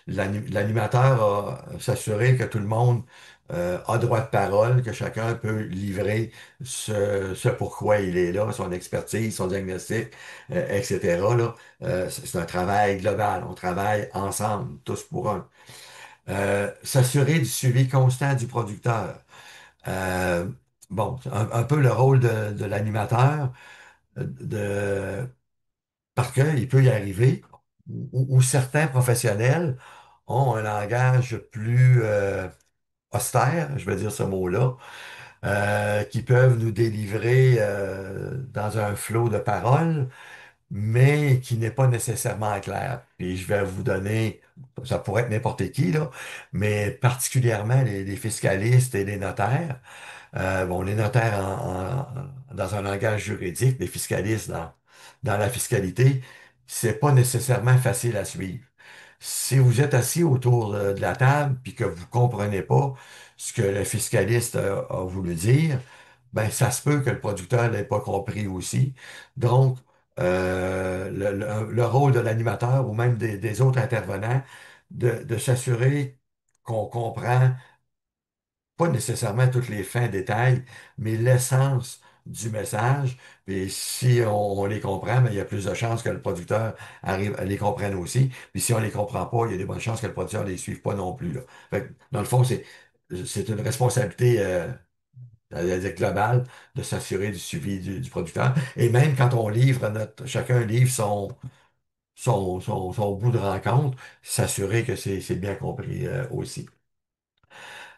l'animateur a s'assurer que tout le monde a droit de parole, que chacun peut livrer ce pourquoi il est là, son expertise, son diagnostic, etc. là. C'est un travail global. On travaille ensemble, tous pour un. S'assurer du suivi constant du producteur. Euh, bon, un peu le rôle de l'animateur, parce qu'il peut y arriver où certains professionnels ont un langage plus austère, je vais dire ce mot-là, qui peuvent nous délivrer dans un flot de paroles, mais qui n'est pas nécessairement clair. Et je vais vous donner, ça pourrait être n'importe qui, là, mais particulièrement les fiscalistes et les notaires. Bon, les notaires dans un langage juridique, les fiscalistes dans la fiscalité, c'est pas nécessairement facile à suivre. Si vous êtes assis autour de la table puis que vous comprenez pas ce que le fiscaliste a voulu dire, ben ça se peut que le producteur l'ait pas compris aussi. Donc, le rôle de l'animateur ou même des autres intervenants, de s'assurer qu'on comprend pas nécessairement toutes les fins détails, mais l'essence du message. Puis si on les comprend, mais il y a plus de chances que le producteur arrive à les comprenne aussi. Puis si on les comprend pas, il y a des bonnes chances que le producteur les suive pas non plus, là. Fait que, dans le fond, c'est une responsabilité j'allais dire globale de s'assurer du suivi du producteur. Et même quand on livre chacun livre son bout de rencontre, s'assurer que c'est bien compris aussi.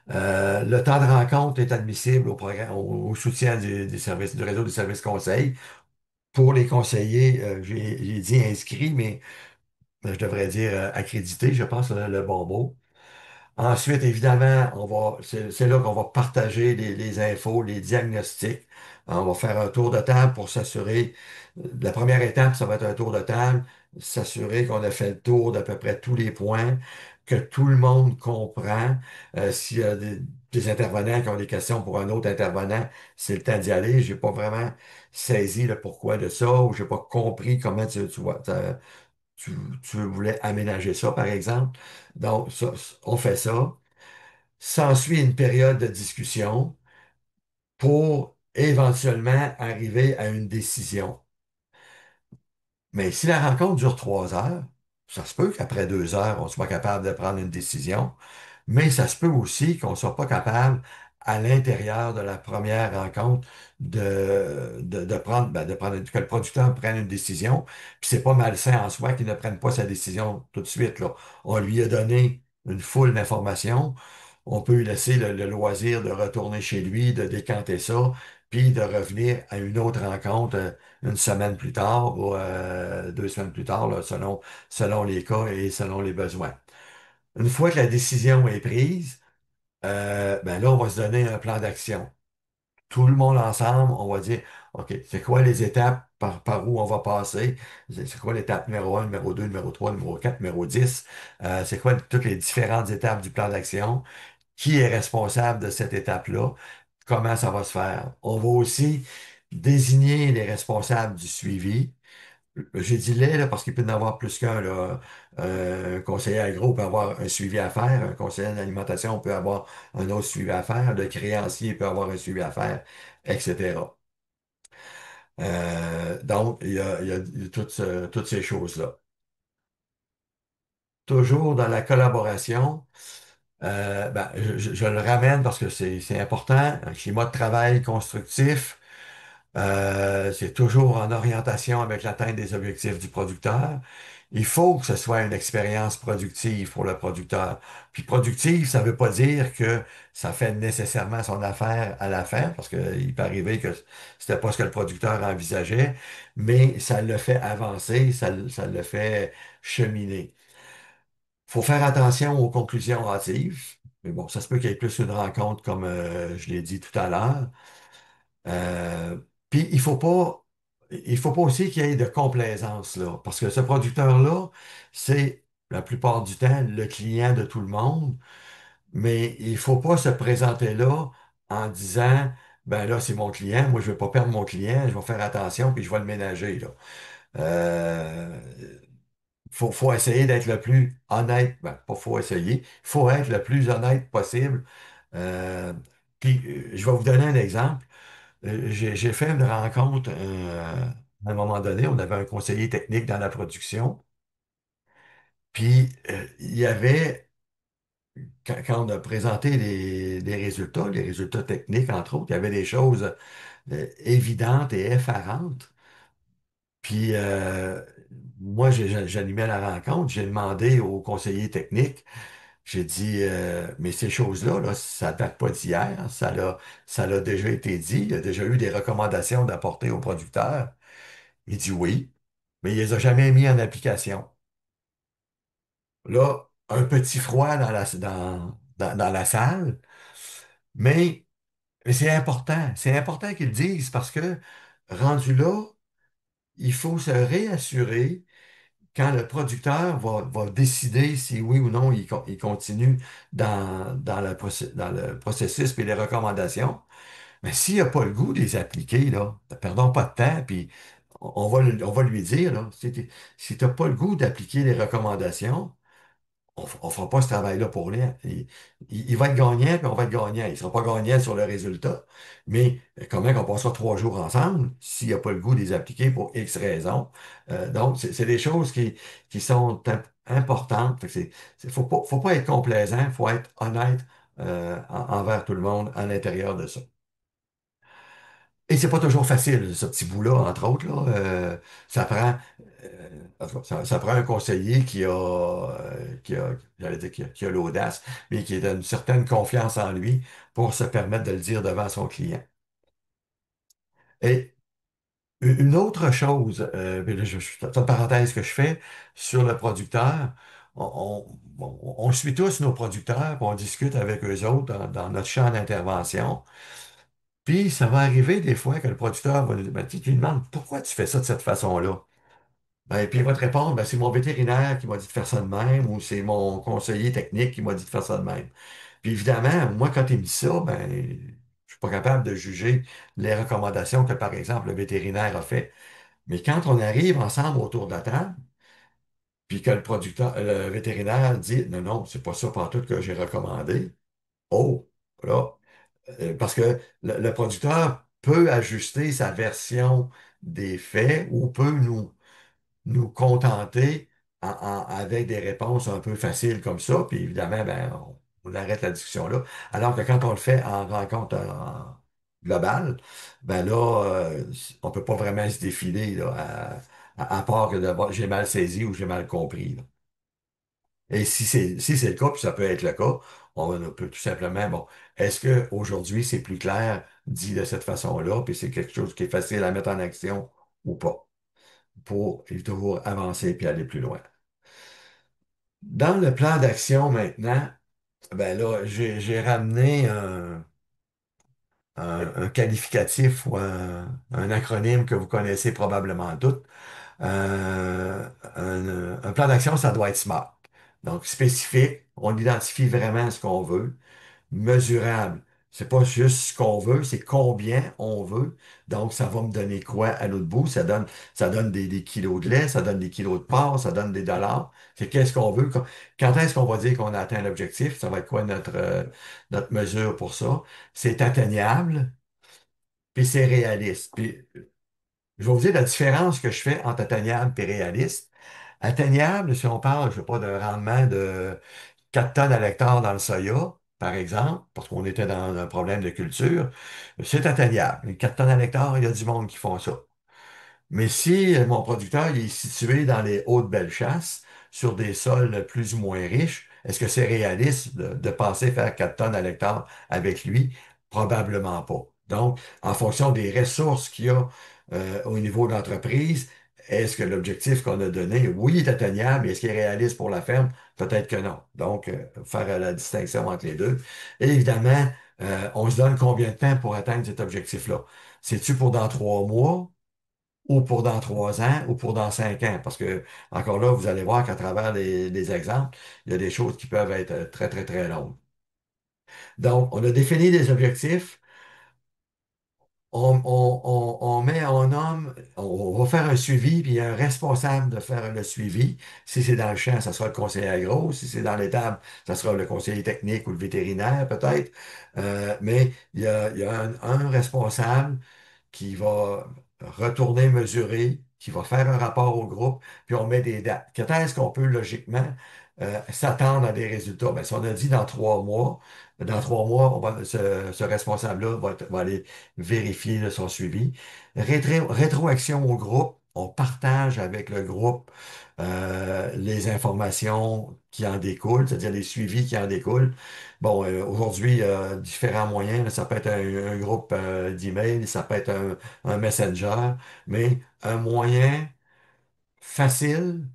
Le temps de rencontre est admissible au programme, au soutien des services, du réseau des services conseils. Pour les conseillers, j'ai dit inscrits, mais je devrais dire accrédités, je pense, le bon mot. Ensuite, évidemment, c'est là qu'on va partager les infos, les diagnostics. On va faire un tour de table pour s'assurer. La première étape, ça va être un tour de table, s'assurer qu'on a fait le tour d'à peu près tous les points, que tout le monde comprend. S'il y a des intervenants qui ont des questions pour un autre intervenant, c'est le temps d'y aller. J'ai pas vraiment saisi le pourquoi de ça ou j'ai pas compris comment tu vois, tu, tu voulais aménager ça, par exemple. Donc, on fait ça. S'ensuit une période de discussion pour éventuellement arriver à une décision. Mais si la rencontre dure 3 heures, ça se peut qu'après 2 heures, on soit capable de prendre une décision. Mais ça se peut aussi qu'on ne soit pas capable, à l'intérieur de la première rencontre, de prendre, que le producteur prenne une décision. Puis c'est pas malsain en soi qu'il ne prenne pas sa décision tout de suite, là. On lui a donné une foule d'informations. On peut lui laisser le loisir de retourner chez lui, de décanter ça, puis de revenir à une autre rencontre une semaine plus tard ou 2 semaines plus tard, là, selon les cas et selon les besoins. Une fois que la décision est prise, ben là, on va se donner un plan d'action. Tout le monde ensemble, on va dire, OK, c'est quoi les étapes par où on va passer? C'est quoi l'étape numéro un, numéro 2, numéro 3, numéro 4, numéro 10? C'est quoi toutes les différentes étapes du plan d'action? Qui est responsable de cette étape-là? Comment ça va se faire? On va aussi désigner les responsables du suivi. J'ai dit les, là, parce qu'il peut y en avoir plus qu'un, là. Un conseiller agro peut avoir un suivi à faire, un conseiller d'alimentation peut avoir un autre suivi à faire, le créancier peut avoir un suivi à faire, etc. Donc, il y a toutes ces choses-là. Toujours dans la collaboration, ben, je le ramène parce que c'est important, un climat de travail constructif. C'est toujours en orientation avec l'atteinte des objectifs du producteur. Il faut que ce soit une expérience productive pour le producteur. Puis productive, ça ne veut pas dire que ça fait nécessairement son affaire à la fin, parce qu'il peut arriver que c'était pas ce que le producteur envisageait, mais ça le fait avancer, ça le fait cheminer. Faut faire attention aux conclusions hâtives. Mais bon, ça se peut qu'il y ait plus une rencontre, comme je l'ai dit tout à l'heure. Euh, Puis il faut pas aussi qu'il y ait de complaisance là, parce que ce producteur-là, c'est la plupart du temps le client de tout le monde, mais il faut pas se présenter là en disant, ben là c'est mon client, moi je vais pas perdre mon client, je vais faire attention puis je vais le ménager là. Euh, faut essayer d'être le plus honnête, ben pas faut essayer, faut être le plus honnête possible. Euh, je vais vous donner un exemple. J'ai fait une rencontre à un moment donné, on avait un conseiller technique dans la production, puis il y avait, quand on a présenté les résultats techniques, entre autres, il y avait des choses évidentes et effarantes. Puis moi, j'animais la rencontre, j'ai demandé au conseiller technique, j'ai dit, mais ces choses-là, là, ça date pas d'hier, ça l'a déjà été dit, il y a déjà eu des recommandations d'apporter aux producteurs. Il dit oui, mais il les a jamais mis en application. Là, un petit froid dans la salle, mais, mais c'est important. C'est important qu'ils le disent parce que, rendu là, il faut se réassurer quand le producteur va décider si oui ou non il continue dans le processus et les recommandations. Mais s'il n'a pas le goût de les appliquer, là, perdons pas de temps, puis on va lui dire, là, si tu n'as pas le goût d'appliquer les recommandations, on ne fera pas ce travail-là pour rien. Il va être gagnant, puis on va être gagnant. Il ne sera pas gagnant sur le résultat. Mais comment qu'on passera 3 jours ensemble s'il n'a pas le goût de les appliquer pour X raisons? Donc, c'est des choses qui sont importantes. Faut pas être complaisant, il faut être honnête envers tout le monde à l'intérieur de ça. Et c'est pas toujours facile, ce petit bout-là, entre autres, là. Ça prend, en tout cas, ça prend un conseiller j'allais dire qui a l'audace, mais qui a une certaine confiance en lui pour se permettre de le dire devant son client. Et une autre chose, puis là, c'est une parenthèse que je fais sur le producteur. On suit tous nos producteurs, puis on discute avec eux autres dans notre champ d'intervention. Puis ça va arriver des fois que le producteur va nous dire, ben, tu lui demandes pourquoi tu fais ça de cette façon-là. Ben, puis il va te répondre, ben, c'est mon vétérinaire qui m'a dit de faire ça de même, ou c'est mon conseiller technique qui m'a dit de faire ça de même. Puis évidemment, moi, quand il me dit ça, ben, je suis pas capable de juger les recommandations que, par exemple, le vétérinaire a fait. Mais quand on arrive ensemble autour de la table, puis que le vétérinaire dit, non, non, c'est pas ça tout que j'ai recommandé. Oh, là, parce que le producteur peut ajuster sa version des faits ou peut nous contenter avec des réponses un peu faciles comme ça. Puis évidemment, ben, on arrête la discussion là. Alors que quand on le fait en rencontre globale, ben là, on peut pas vraiment se défiler là, à part que d'abord j'ai mal saisi ou j'ai mal compris, là. Et si c'est le cas, puis ça peut être le cas, on peut tout simplement, bon, est-ce que aujourd'hui c'est plus clair dit de cette façon-là, puis c'est quelque chose qui est facile à mettre en action ou pas, pour toujours avancer puis aller plus loin. Dans le plan d'action maintenant, ben là, j'ai ramené un qualificatif ou un acronyme que vous connaissez probablement tous. Un plan d'action, ça doit être SMART. Donc, spécifique, on identifie vraiment ce qu'on veut. Mesurable, c'est pas juste ce qu'on veut, c'est combien on veut. Donc, ça va me donner quoi à l'autre bout? Ça donne des kilos de lait, ça donne des kilos de porc, ça donne des dollars. C'est qu'est-ce qu'on veut? Quand est-ce qu'on va dire qu'on a atteint l'objectif? Ça va être quoi notre mesure pour ça? C'est atteignable, puis c'est réaliste. Puis, je vais vous dire la différence que je fais entre atteignable et réaliste. Atteignable, si on parle, je sais pas, d'un rendement de 4 tonnes à l'hectare dans le soya, par exemple, parce qu'on était dans un problème de culture, c'est atteignable. 4 tonnes à l'hectare, il y a du monde qui font ça. Mais si mon producteur il est situé dans les Hautes-Bellechasse, sur des sols plus ou moins riches, est-ce que c'est réaliste de penser faire 4 tonnes à l'hectare avec lui? Probablement pas. Donc, en fonction des ressources qu'il y a au niveau de l'entreprise, est-ce que l'objectif qu'on a donné, oui, est atteignable, mais est-ce qu'il est réaliste pour la ferme? Peut-être que non. Donc, faire la distinction entre les deux. Et évidemment, on se donne combien de temps pour atteindre cet objectif-là? C'est-tu pour dans 3 mois? Ou pour dans 3 ans, ou pour dans 5 ans. Parce que, encore là, vous allez voir qu'à travers les exemples, il y a des choses qui peuvent être très, très, très longues. Donc, on a défini des objectifs. On nomme, on va faire un suivi, puis il y a un responsable de faire le suivi. Si c'est dans le champ, ça sera le conseiller agro. Si c'est dans l'étable, ça sera le conseiller technique ou le vétérinaire, peut-être. Mais il y a un responsable qui va retourner mesurer, qui va faire un rapport au groupe, puis on met des dates. Quand est-ce qu'on peut logiquement s'attendre à des résultats? Ben, si on a dit dans 3 mois, ce responsable-là va aller vérifier là, son suivi. Rétroaction au groupe, on partage avec le groupe les informations qui en découlent, c'est-à-dire les suivis qui en découlent. Bon, aujourd'hui, il y a différents moyens, là. Ça peut être un groupe d'email, ça peut être un messenger, mais un moyen facile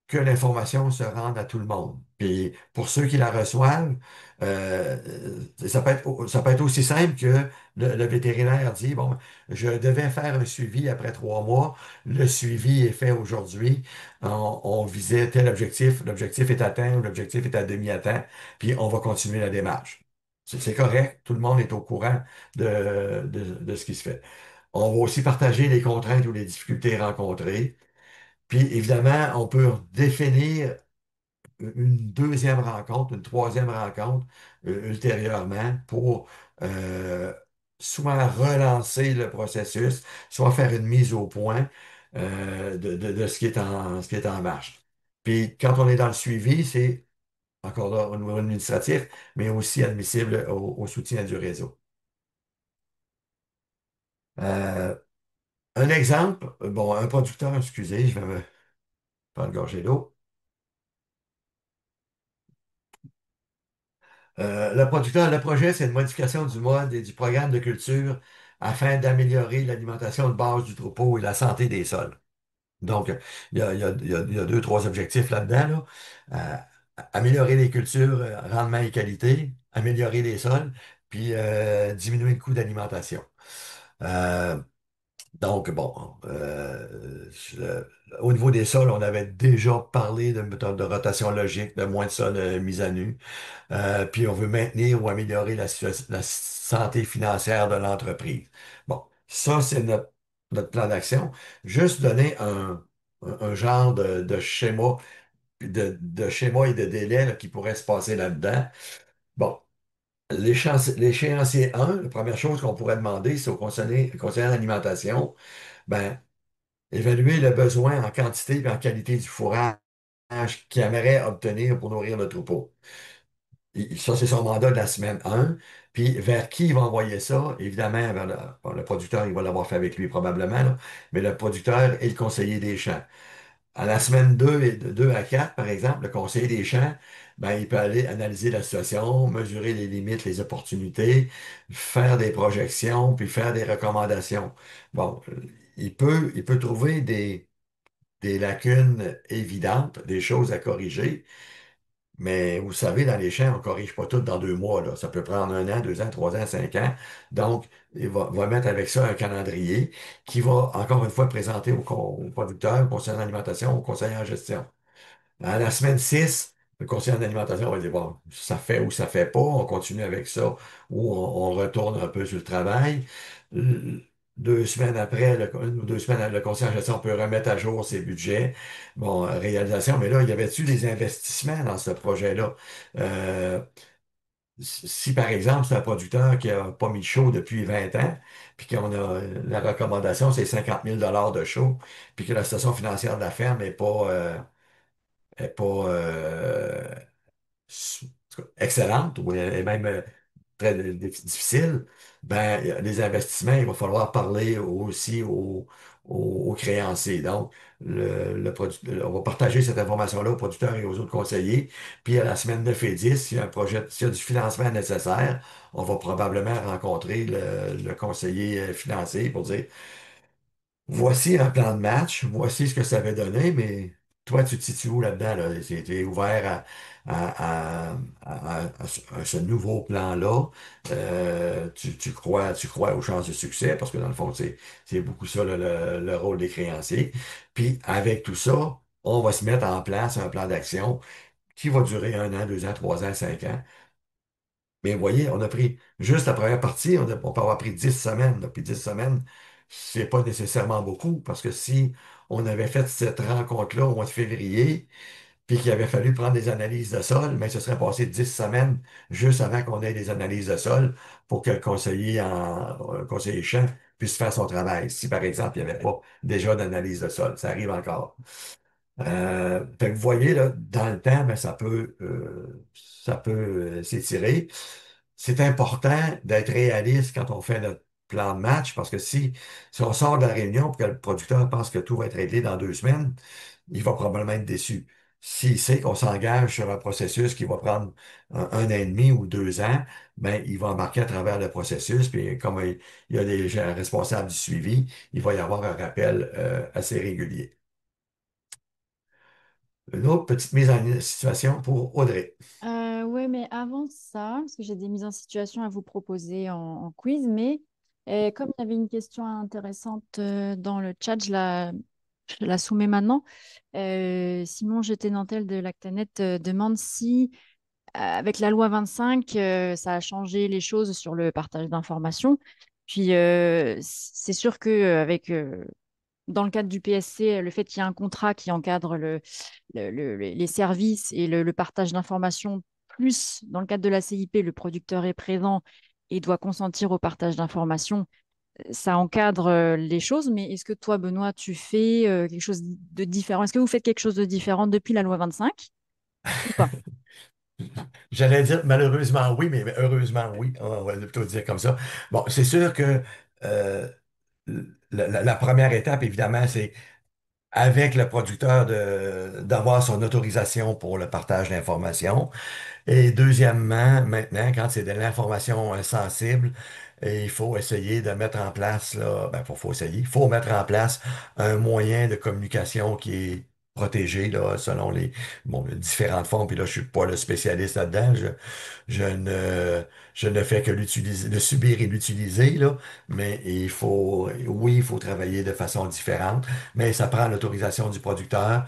que l'information se rende à tout le monde. Puis pour ceux qui la reçoivent, ça peut être aussi simple que le vétérinaire dit, bon, je devais faire un suivi après 3 mois, le suivi est fait aujourd'hui, on visait tel objectif, l'objectif est atteint, l'objectif est à demi-atteint, puis on va continuer la démarche. C'est correct, tout le monde est au courant de ce qui se fait. On va aussi partager les contraintes ou les difficultés rencontrées. Puis évidemment, on peut définir une deuxième rencontre, une troisième rencontre ultérieurement pour euh, soit relancer le processus, soit faire une mise au point de ce qui est en marche. Puis quand on est dans le suivi, c'est encore là au niveau administratif, mais aussi admissible au soutien du réseau. Euh, un exemple, bon, un producteur, excusez, je vais me prendre une gorgée d'eau. Le projet, c'est une modification du mode et du programme de culture afin d'améliorer l'alimentation de base du troupeau et la santé des sols. Donc, il y a deux, trois objectifs là-dedans, là. Améliorer les cultures, rendement et qualité, améliorer les sols, puis diminuer le coût d'alimentation. Euh, donc, bon, au niveau des sols, on avait déjà parlé de méthode de rotation logique, de moins de sols mis à nu. Puis on veut maintenir ou améliorer la santé financière de l'entreprise. Bon, ça, c'est notre plan d'action. Juste donner un genre de schéma, de schéma et de délai là, qui pourrait se passer là-dedans. Bon, l'échéancier 1, la première chose qu'on pourrait demander, c'est au conseiller d'alimentation, ben, évaluer le besoin en quantité et en qualité du fourrage qu'il aimerait obtenir pour nourrir le troupeau. Ça, c'est son mandat de la semaine 1. Puis vers qui il va envoyer ça? Évidemment, bon, le producteur, il va l'avoir fait avec lui probablement, là, mais le producteur et le conseiller des champs. À la semaine 2 et de 2 à 4, par exemple, le conseiller des champs, ben, il peut aller analyser la situation, mesurer les limites, les opportunités, faire des projections, puis faire des recommandations. Bon, il peut trouver des lacunes évidentes, des choses à corriger. Mais vous savez, dans les champs, on ne corrige pas tout dans 2 mois, là. Ça peut prendre 1 an, 2 ans, 3 ans, 5 ans. Donc, va mettre avec ça un calendrier qui va, encore une fois, présenter au producteur, au conseiller en alimentation, au conseiller en gestion. À la semaine 6, le conseiller en alimentation va dire, bon, ça fait ou ça fait pas, on continue avec ça, ou on retourne un peu sur le travail. Euh, 2 semaines après, 1 ou 2 semaines, le conseiller en gestion peut remettre à jour ses budgets. Bon, réalisation, mais là, il y avait-tu des investissements dans ce projet-là? Euh, si, par exemple, c'est un producteur qui n'a pas mis de show depuis 20 ans, puis qu'on a la recommandation, c'est 50 000 $ de show, puis que la situation financière de la ferme est pas en tout cas, excellente ou est même très difficile, ben, les investissements, il va falloir parler aussi aux créanciers. Donc, on va partager cette information-là aux producteurs et aux autres conseillers. Puis à la semaine 9 et 10, s'il y a du financement nécessaire, on va probablement rencontrer le conseiller financier pour dire voici un plan de match, voici ce que ça va donner, mais toi, tu te situes où là-dedans, là? T'es ouvert à ce nouveau plan-là. Tu crois aux chances de succès, parce que dans le fond, c'est beaucoup ça le rôle des créanciers. Puis avec tout ça, on va se mettre en place un plan d'action qui va durer 1 an, 2 ans, 3 ans, 5 ans. Mais vous voyez, on a pris juste la première partie, on peut avoir pris 10 semaines, là. Puis 10 semaines, c'est pas nécessairement beaucoup, parce que si on avait fait cette rencontre-là au mois de février, puis qu'il avait fallu prendre des analyses de sol, mais ce serait passé 10 semaines juste avant qu'on ait des analyses de sol pour que le conseiller champ puisse faire son travail. Si, par exemple, il n'y avait pas déjà d'analyse de sol, ça arrive encore. Fait que vous voyez, là, dans le temps, ben, ça peut s'étirer. C'est important d'être réaliste quand on fait notre plan de match parce que si on sort de la réunion et que le producteur pense que tout va être réglé dans 2 semaines, il va probablement être déçu. S'il sait qu'on s'engage sur un processus qui va prendre 1 an et demi ou 2 ans, ben, il va embarquer à travers le processus. Puis comme il y a des gens responsables du suivi, il va y avoir un rappel assez régulier. Une autre petite mise en situation pour Audrey. Ouais, mais avant ça, parce que j'ai des mises en situation à vous proposer en quiz, mais comme il y avait une question intéressante dans le chat, je la soumets maintenant. Simon Jeté-Nantel de Lactanet demande si, avec la loi 25, ça a changé les choses sur le partage d'informations. Puis, c'est sûr que avec dans le cadre du PSC, le fait qu'il y ait un contrat qui encadre les services et le partage d'informations, plus dans le cadre de la CIP, le producteur est présent et doit consentir au partage d'informations, ça encadre les choses. Mais est-ce que toi, Benoît, tu fais quelque chose de différent? Est-ce que vous faites quelque chose de différent depuis la loi 25 ou pas? J'allais dire malheureusement oui, mais heureusement oui. On va plutôt dire comme ça. Bon, c'est sûr que euh, la première étape, évidemment, c'est avec le producteur d'avoir son autorisation pour le partage d'informations. Et deuxièmement, maintenant, quand c'est de l'information sensible, il faut essayer de mettre en place, là, ben, faut essayer, il faut mettre en place un moyen de communication qui est protégé, là, selon les différentes formes. Puis là, je suis pas le spécialiste là-dedans. Je ne, je ne fais que l'utiliser, le subir et l'utiliser, là. Mais oui, il faut travailler de façon différente, mais ça prend l'autorisation du producteur.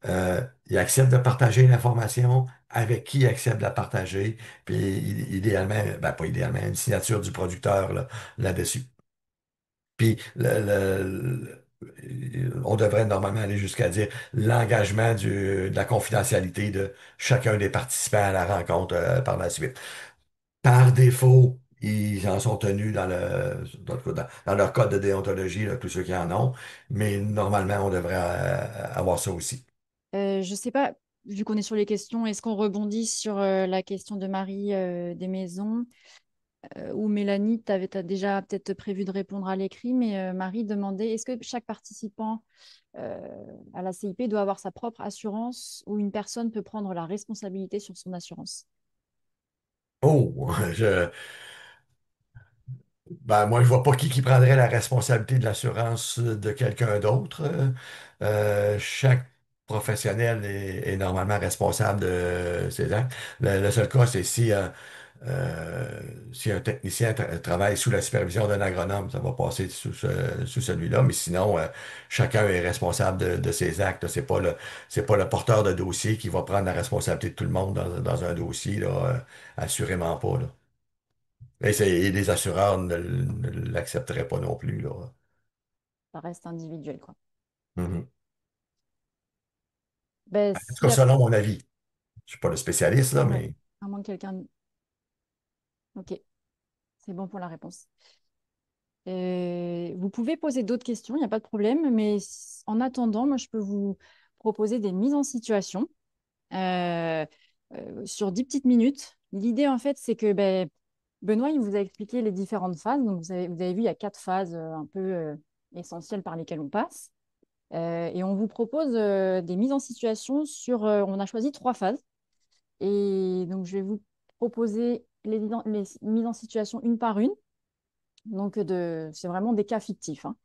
Il accepte de partager l'information, avec qui il accepte de la partager, puis idéalement, ben pas idéalement, une signature du producteur là-dessus. Puis on devrait normalement aller jusqu'à dire l'engagement de la confidentialité de chacun des participants à la rencontre par la suite. Par défaut, ils en sont tenus dans leur code de déontologie, là, tous ceux qui en ont, mais normalement, on devrait avoir ça aussi. Je sais pas. vu qu'on est sur les questions, est-ce qu'on rebondit sur la question de Marie des maisons ou Mélanie, t'as déjà peut-être prévu de répondre à l'écrit, mais Marie demandait, est-ce que chaque participant à la CIP doit avoir sa propre assurance ou une personne peut prendre la responsabilité sur son assurance? Oh, moi, je vois pas qui prendrait la responsabilité de l'assurance de quelqu'un d'autre. Chaque professionnel est normalement responsable de ses actes. Le seul cas, c'est euh, si un technicien travaille sous la supervision d'un agronome, ça va passer sous celui-là. Mais sinon, chacun est responsable de ses actes. C'est pas le porteur de dossier qui va prendre la responsabilité de tout le monde dans un dossier, là, assurément pas, là. Et les assureurs ne l'accepteraient pas non plus, là. Ça reste individuel, quoi. Mhm. Ben, En tout si cas, la... selon mon avis. Je suis pas le spécialiste, là, Ouais, mais à moins que quelqu'un... Ok, c'est bon pour la réponse. Vous pouvez poser d'autres questions, il n'y a pas de problème, mais en attendant, moi, je peux vous proposer des mises en situation euh, sur 10 petites minutes. L'idée, en fait, c'est que ben, Benoît, il vous a expliqué les différentes phases. Donc, vous avez vu, il y a 4 phases un peu essentielles par lesquelles on passe. Et on vous propose des mises en situation sur... on a choisi 3 phases. Et donc, je vais vous proposer les mises en situation une par une. Donc, c'est vraiment des cas fictifs, hein.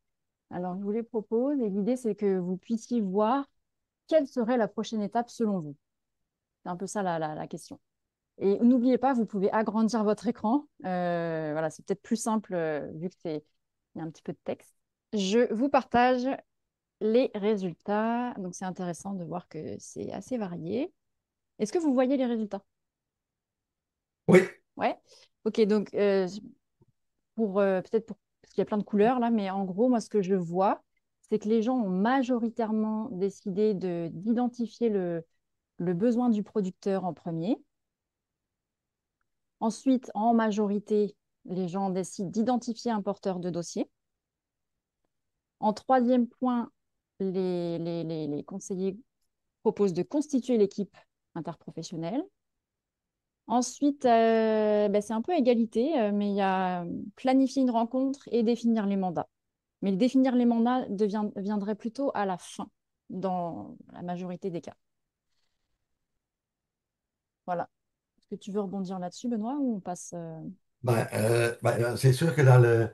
Alors, je vous les propose et l'idée, c'est que vous puissiez voir quelle serait la prochaine étape selon vous. C'est un peu ça la question. Et n'oubliez pas, vous pouvez agrandir votre écran. Voilà, c'est peut-être plus simple vu que il y a un petit peu de texte. Je vous partage les résultats. Donc, c'est intéressant de voir que c'est assez varié. Est-ce que vous voyez les résultats? oui. Ouais. Ok, donc parce qu'il y a plein de couleurs là, mais en gros, moi, ce que je vois, c'est que les gens ont majoritairement décidé d'identifier le besoin du producteur en premier. Ensuite, en majorité, les gens décident d'identifier un porteur de dossier. En troisième point, les conseillers proposent de constituer l'équipe interprofessionnelle. Ensuite, ben, c'est un peu égalité, mais il y a planifier une rencontre et définir les mandats. Mais le définir les mandats viendrait plutôt à la fin, dans la majorité des cas. Voilà. Est-ce que tu veux rebondir là-dessus, Benoît, ou on passe C'est sûr que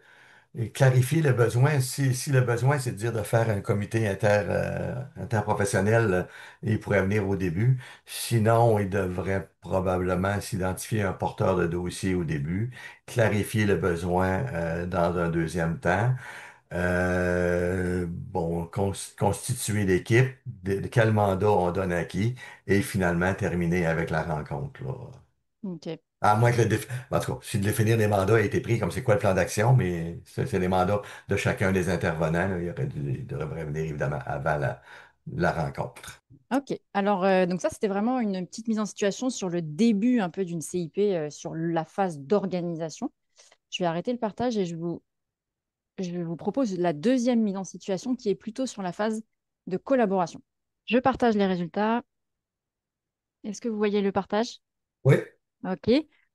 et clarifier le besoin, si le besoin, c'est de dire de faire un comité interprofessionnel, il pourrait venir au début. Sinon, il devrait probablement s'identifier un porteur de dossier au début, clarifier le besoin dans un deuxième temps. Constituer l'équipe, quel mandat on donne à qui, et finalement terminer avec la rencontre, là. Ok. À moins que en tout cas, si de définir des mandats a été pris, comme c'est quoi le plan d'action, mais c'est les mandats de chacun des intervenants, là, il devrait venir évidemment avant la rencontre. Ok. Alors, donc ça, c'était vraiment une petite mise en situation sur le début un peu d'une CIP, sur la phase d'organisation. Je vais arrêter le partage et je vous propose la deuxième mise en situation qui est plutôt sur la phase de collaboration. Je partage les résultats. Est-ce que vous voyez le partage? Oui. Ok.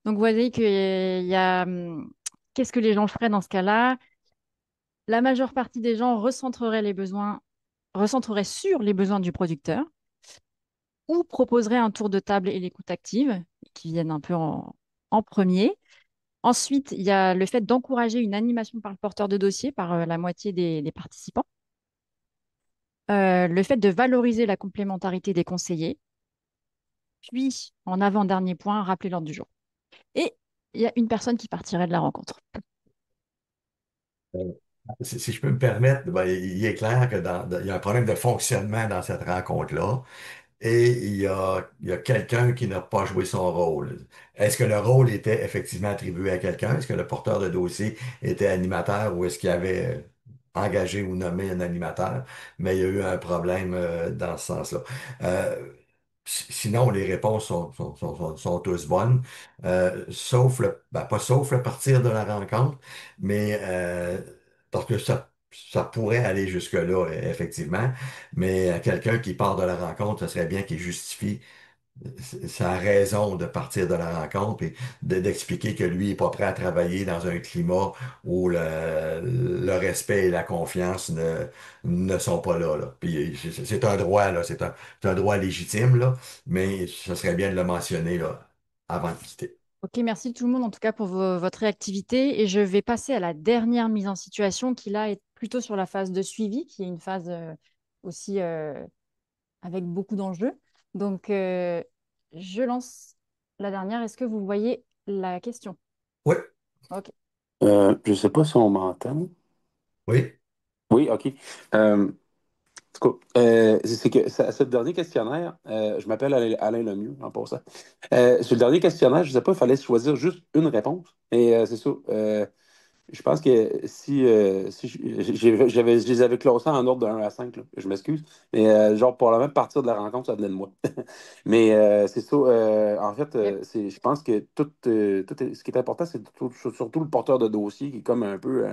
Donc, vous voyez qu'il y a... qu'est-ce que les gens feraient dans ce cas-là? La majeure partie des gens recentreraient sur les besoins du producteur ou proposeraient un tour de table et l'écoute active qui viennent un peu en premier. Ensuite, il y a le fait d'encourager une animation par le porteur de dossier, par la moitié des participants. Le fait de valoriser la complémentarité des conseillers. Puis, en avant-dernier point, rappeler l'ordre du jour. Et il y a une personne qui partirait de la rencontre. Euh, si je peux me permettre, il est clair il y a un problème de fonctionnement dans cette rencontre-là. Et il y a quelqu'un qui n'a pas joué son rôle. Est-ce que le rôle était effectivement attribué à quelqu'un? Est-ce que le porteur de dossier était animateur ou est-ce qu'il avait engagé ou nommé un animateur? Mais il y a eu un problème dans ce sens-là. Sinon, les réponses sont tous bonnes, pas sauf le partir de la rencontre, mais parce que ça. Ça pourrait aller jusque-là, effectivement, mais quelqu'un qui part de la rencontre, ce serait bien qu'il justifie sa raison de partir de la rencontre et d'expliquer que lui n'est pas prêt à travailler dans un climat où le respect et la confiance ne sont pas là, là. Puis c'est un droit, là, c'est un droit légitime, là, mais ce serait bien de le mentionner là, avant de quitter. Ok, merci tout le monde en tout cas pour votre réactivité. Et je vais passer à la dernière mise en situation qui là est plutôt sur la phase de suivi, qui est une phase aussi avec beaucoup d'enjeux. Donc, je lance la dernière. Est-ce que vous voyez la question? Oui, Ok. Je sais pas si on m'entend. oui, Oui, OK. En tout cas, c'est que ce dernier questionnaire, je m'appelle Alain Lemieux, en passant. Sur le dernier questionnaire, je sais pas, il fallait choisir juste une réponse. Et c'est ça. Je pense que si je les avais classés en ordre de 1 à 5, là. Je m'excuse. Mais genre, pour la même partir de la rencontre, ça venait de moi. Mais c'est ça. En fait, Yep. je pense que ce qui est important, c'est surtout le porteur de dossier qui est comme un peu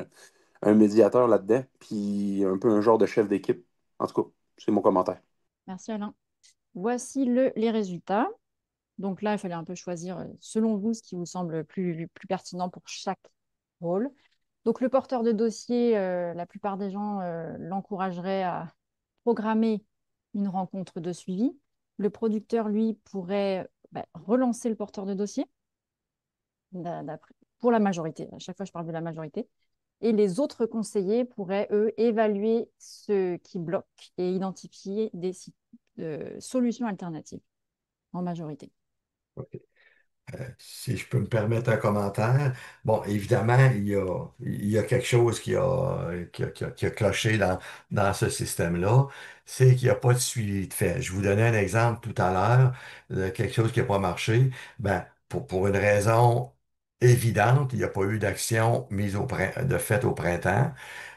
un médiateur là-dedans, puis un peu un genre de chef d'équipe. En tout cas, c'est mon commentaire. Merci Alain. Voici les résultats. Donc là, il fallait un peu choisir, selon vous, ce qui vous semble plus pertinent pour chaque rôle. Donc le porteur de dossier, la plupart des gens l'encourageraient à programmer une rencontre de suivi. Le producteur, lui, pourrait relancer le porteur de dossier, pour la majorité. À chaque fois, je parle de la majorité. Et les autres conseillers pourraient, eux, évaluer ce qui bloque et identifier des solutions alternatives en majorité. si je peux me permettre un commentaire. Bon, évidemment, il y a quelque chose qui a cloché dans ce système-là, c'est qu'il n'y a pas de suivi de fait. Je vous donnais un exemple tout à l'heure de quelque chose qui n'a pas marché. Ben, pour une raison évidente, il n'y a pas eu d'action de fait au printemps.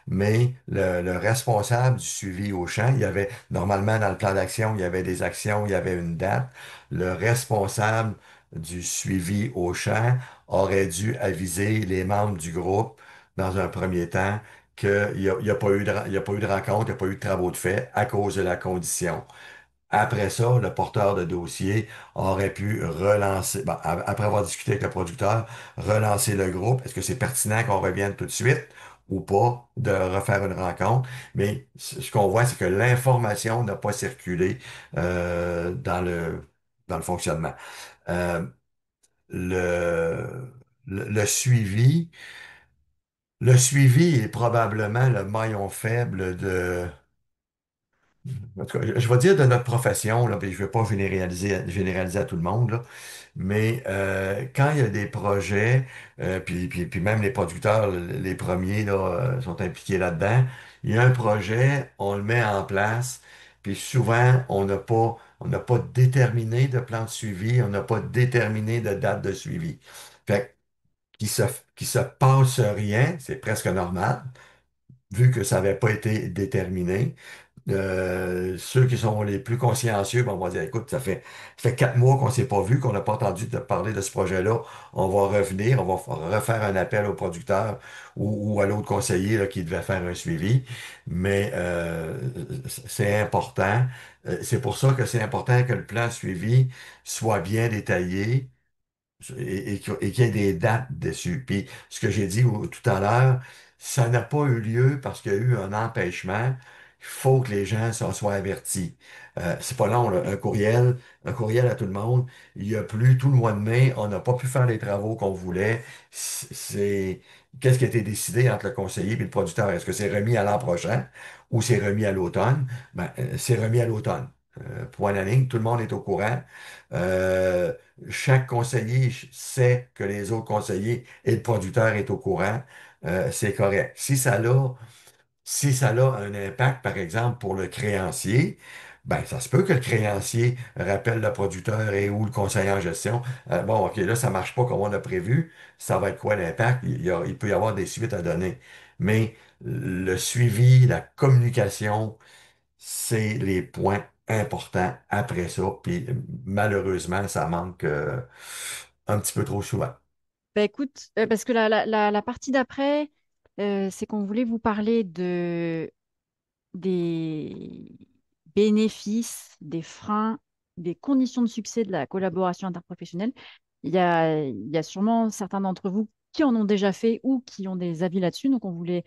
Mais le responsable du suivi au champ, il y avait, normalement, dans le plan d'action, il y avait des actions, il y avait une date. Le responsable du suivi au champ aurait dû aviser les membres du groupe dans un premier temps il y a pas eu il y a pas eu de rencontre, il n'y a pas eu de travaux de fait à cause de la condition. Après ça, le porteur de dossier aurait pu relancer, bon, après avoir discuté avec le producteur, relancer le groupe. Est-ce que c'est pertinent qu'on revienne tout de suite ou pas de refaire une rencontre? Mais ce qu'on voit, c'est que l'information n'a pas circulé dans le fonctionnement. Euh, le, le suivi, le suivi est probablement le maillon faible en tout cas, je vais dire de notre profession, là, puis je ne vais pas généraliser à tout le monde, là, mais quand il y a des projets, puis même les producteurs, les premiers là, sont impliqués là-dedans, il y a un projet, on le met en place, puis souvent, on n'a pas déterminé de plan de suivi, on n'a pas déterminé de date de suivi. Fait qu'il se passe rien, c'est presque normal, vu que ça n'avait pas été déterminé. Ceux qui sont les plus consciencieux, ben, on va dire, écoute, ça fait 4 mois qu'on s'est pas vu, qu'on n'a pas entendu te parler de ce projet-là. On va revenir, on va refaire un appel au producteur ou à l'autre conseiller là, qui devait faire un suivi. Mais c'est important. C'est pour ça que c'est important que le plan suivi soit bien détaillé et qu'il y ait des dates dessus. Puis ce que j'ai dit tout à l'heure, ça n'a pas eu lieu parce qu'il y a eu un empêchement. Il faut que les gens s'en soient avertis. C'est pas long, là. Un courriel à tout le monde. Il y a plus tout le mois de mai, on n'a pas pu faire les travaux qu'on voulait. C'est qu'est-ce qui a été décidé entre le conseiller et le producteur? Est-ce que c'est remis à l'an prochain ou c'est remis à l'automne? Ben, c'est remis à l'automne. Point à la ligne, tout le monde est au courant. Euh, Chaque conseiller sait que les autres conseillers et le producteur est au courant. C'est correct. Si ça a un impact, par exemple, pour le créancier, ben, ça se peut que le créancier rappelle le producteur et ou le conseiller en gestion. Bon, OK, là, ça marche pas comme on a prévu. Ça va être quoi l'impact? Il peut y avoir des suites à donner. Mais le suivi, la communication, c'est les points importants après ça. Puis malheureusement, ça manque un petit peu trop souvent. Bah, écoute, parce que la partie d'après, C'est qu'on voulait vous parler des bénéfices, des freins, des conditions de succès de la collaboration interprofessionnelle. Il y a sûrement certains d'entre vous qui en ont déjà fait ou qui ont des avis là-dessus. Donc, on voulait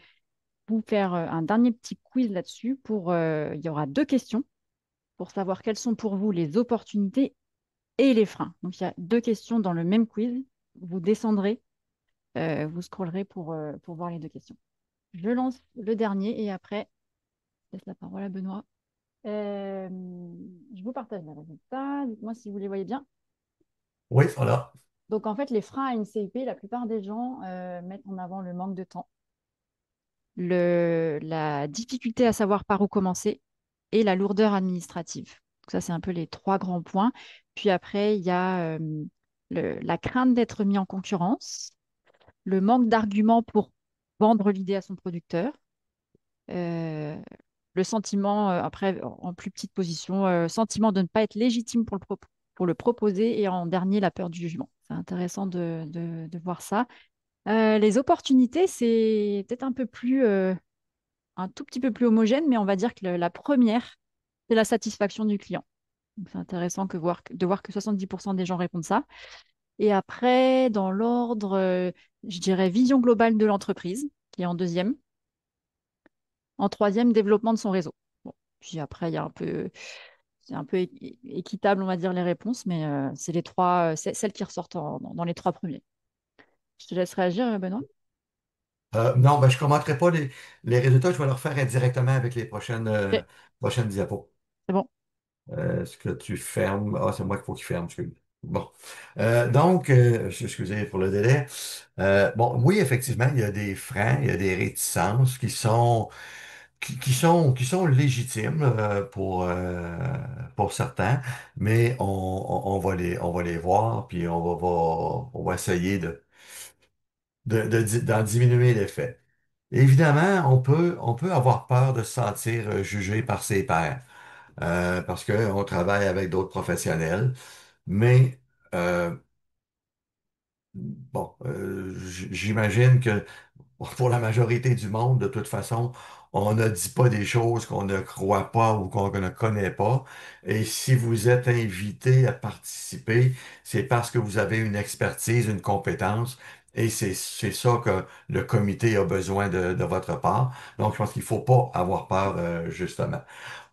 vous faire un dernier petit quiz là-dessus. Il y aura deux questions pour savoir quelles sont pour vous les opportunités et les freins. Donc, il y a deux questions dans le même quiz. Vous descendrez, vous scrollerez pour voir les deux questions. Je lance le dernier et après, je laisse la parole à Benoît. Euh, je vous partage les résultats. Dites-moi si vous les voyez bien. Oui, voilà. Donc, en fait, les freins à une CIP, la plupart des gens mettent en avant le manque de temps, la difficulté à savoir par où commencer et la lourdeur administrative. Donc, ça, c'est un peu les trois grands points. Puis après, il y a la crainte d'être mis en concurrence, le manque d'arguments pour vendre l'idée à son producteur, euh, le sentiment, après, en plus petite position, sentiment de ne pas être légitime pour le proposer, et en dernier, la peur du jugement. C'est intéressant de voir ça. Les opportunités, c'est peut-être un tout petit peu plus homogène, mais on va dire que la première, c'est la satisfaction du client. Donc, c'est intéressant de voir que 70% des gens répondent ça. Et après, dans l'ordre, je dirais vision globale de l'entreprise, qui est en deuxième. En troisième, développement de son réseau. Bon. Puis après, c'est un peu équitable, on va dire, les réponses, mais c'est les trois, c'est celles qui ressortent dans les trois premiers. Je te laisse réagir, Benoît. Non, ben, je ne commenterai pas les résultats, je vais le refaire indirectement avec les Ok, prochaines diapos. c'est bon. Est-ce que tu fermes? Ah, c'est moi qu'il faut qu'il ferme, excuse. Bon. Donc, excusez pour le délai. Bon, oui, effectivement, il y a des freins, il y a des réticences qui sont légitimes pour certains, mais on va les voir, puis on va essayer d'en diminuer l'effet. Évidemment, on peut avoir peur de se sentir jugé par ses pairs, parce qu'on travaille avec d'autres professionnels, mais euh, bon, j'imagine que pour la majorité du monde, de toute façon, on ne dit pas des choses qu'on ne croit pas ou qu'on ne connaît pas. Et si vous êtes invité à participer, c'est parce que vous avez une expertise, une compétence. Et c'est ça que le comité a besoin de votre part. Donc, je pense qu'il faut pas avoir peur, justement.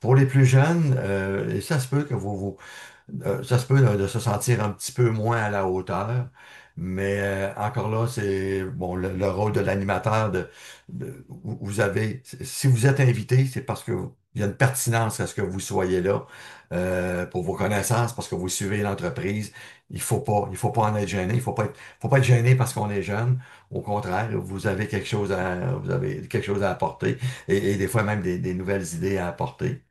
Pour les plus jeunes, et ça se peut que ça se peut de se sentir un petit peu moins à la hauteur, mais encore là, c'est bon le rôle de l'animateur vous avez si vous êtes invité, c'est parce que il y a une pertinence à ce que vous soyez là pour vos connaissances, parce que vous suivez l'entreprise. Il faut pas en être gêné. Faut pas être gêné parce qu'on est jeune. Au contraire, vous avez quelque chose à apporter et des fois même des nouvelles idées à apporter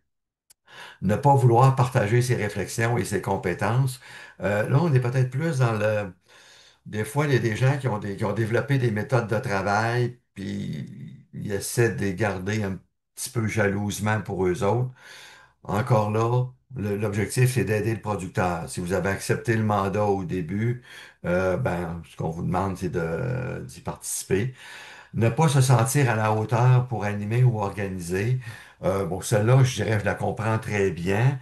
ne pas vouloir partager ses réflexions et ses compétences. Là, on est peut-être plus dans le... Des fois, il y a des gens qui ont développé des méthodes de travail, puis ils essaient de les garder un petit peu jalousement pour eux autres. Encore là, l'objectif, c'est d'aider le producteur. Si vous avez accepté le mandat au début, ben, ce qu'on vous demande, c'est d'y participer. Ne pas se sentir à la hauteur pour animer ou organiser. Bon, celle-là, je dirais, je la comprends très bien.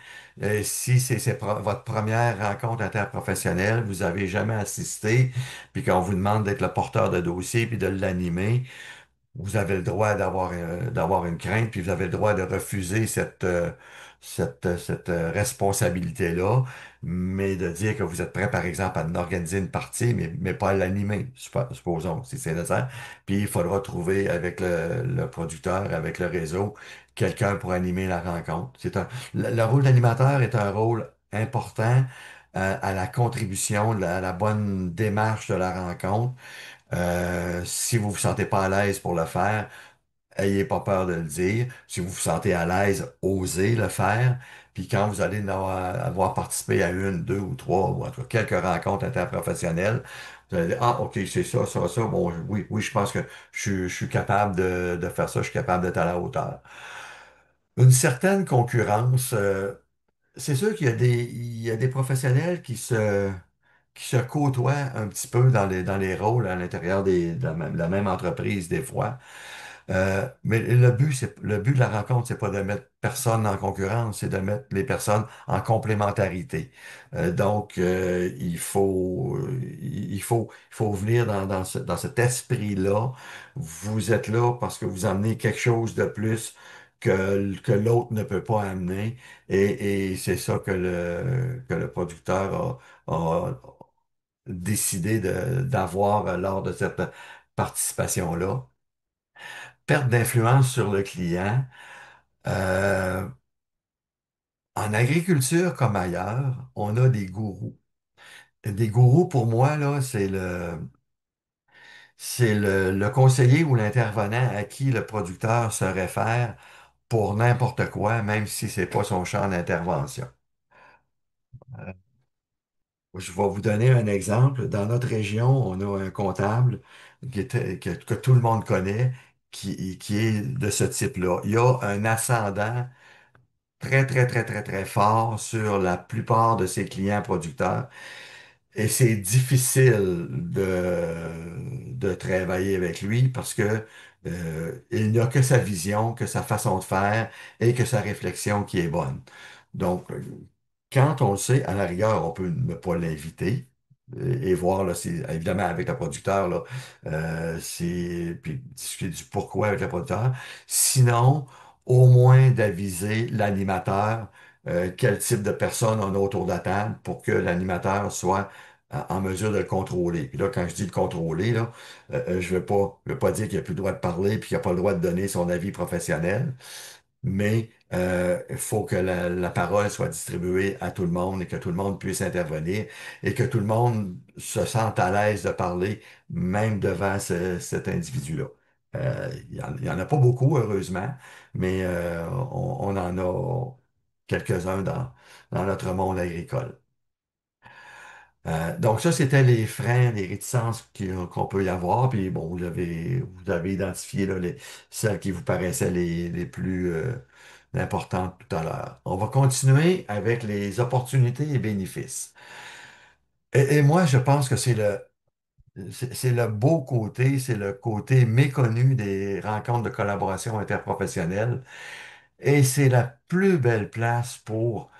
Si votre première rencontre interprofessionnelle, vous avez jamais assisté, puis qu'on vous demande d'être le porteur de dossier puis de l'animer, vous avez le droit d'avoir une crainte, puis vous avez le droit de refuser cette responsabilité-là, mais de dire que vous êtes prêt, par exemple, à en organiser une partie, mais pas à l'animer, supposons, si c'est nécessaire. Puis il faudra trouver avec le producteur, avec le réseau, quelqu'un pour animer la rencontre. Le rôle d'animateur est un rôle important à la contribution, à la bonne démarche de la rencontre. Si vous vous sentez pas à l'aise pour le faire, ayez pas peur de le dire. Si vous vous sentez à l'aise, osez le faire. Puis quand vous allez avoir participé à une, deux ou trois, ou en tout cas quelques rencontres interprofessionnelles, vous allez dire, ah, OK, c'est ça, ça, ça. Bon, oui, oui, je pense que je suis capable de faire ça, je suis capable d'être à la hauteur. Une certaine concurrence, c'est sûr qu'il y a il y a des professionnels qui se côtoient un petit peu dans les rôles à l'intérieur de la même entreprise des fois. Mais le but de la rencontre, c'est pas de mettre personne en concurrence, c'est de mettre les personnes en complémentarité. Il faut venir dans cet esprit-là. Vous êtes là parce que vous amenez quelque chose de plus que l'autre ne peut pas amener. Et c'est ça que le producteur a décidé d'avoir lors de cette participation-là. Perte d'influence sur le client. Euh, En agriculture comme ailleurs, on a des gourous. Des gourous, pour moi, là, c'est le conseiller ou l'intervenant à qui le producteur se réfère pour n'importe quoi, même si c'est pas son champ d'intervention. Euh, je vais vous donner un exemple. Dans notre région, on a un comptable que tout le monde connaît, qui est de ce type-là. Il y a un ascendant très, très, très, très, très fort sur la plupart de ses clients producteurs. Et c'est difficile de travailler avec lui parce que il n'a que sa vision, que sa façon de faire et que sa réflexion qui est bonne. Donc, quand on le sait, à la rigueur, on peut ne pas l'inviter et voir, là, évidemment, avec le producteur, là, puis discuter du pourquoi avec le producteur. Sinon, au moins d'aviser l'animateur quel type de personne on a autour de la table pour que l'animateur soit en mesure de le contrôler. Puis là, quand je dis le contrôler, là, je veux pas dire qu'il n'a plus le droit de parler puis qu'il n'a pas le droit de donner son avis professionnel, mais il faut que la parole soit distribuée à tout le monde et que tout le monde puisse intervenir et que tout le monde se sente à l'aise de parler, même devant cet individu-là. Il y en a pas beaucoup, heureusement, mais on en a quelques-uns dans notre monde agricole. Donc ça, c'était les freins, les réticences qu'on peut y avoir. Puis bon, vous avez identifié là, celles qui vous paraissaient les plus importantes tout à l'heure. On va continuer avec les opportunités et bénéfices. Et moi, je pense que c'est le beau côté, c'est le côté méconnu des rencontres de collaboration interprofessionnelle. Et c'est la plus belle place pour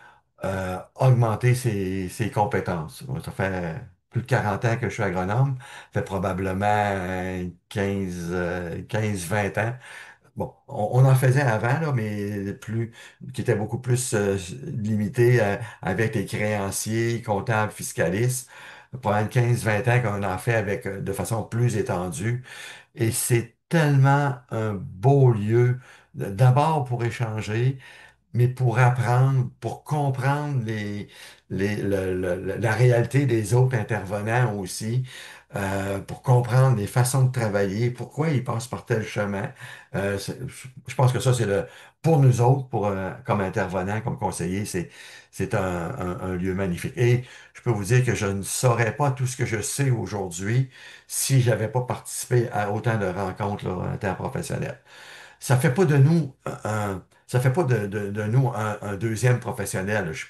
augmenter ses compétences. Moi, ça fait plus de 40 ans que je suis agronome, ça fait probablement 15, 20 ans. Bon, on en faisait avant, là, mais qui était beaucoup plus limité avec les créanciers, comptables, fiscalistes. Pendant 15, 20 ans qu'on en fait de façon plus étendue. Et c'est tellement un beau lieu, d'abord pour échanger, mais pour apprendre, pour comprendre la réalité des autres intervenants aussi, pour comprendre les façons de travailler, pourquoi ils passent par tel chemin. Je pense que ça, pour nous autres, comme intervenants, comme conseillers, c'est un lieu magnifique. Et je peux vous dire que je ne saurais pas tout ce que je sais aujourd'hui si j'avais pas participé à autant de rencontres là, interprofessionnelles. Ça fait pas de nous ça fait pas de nous un deuxième professionnel. Je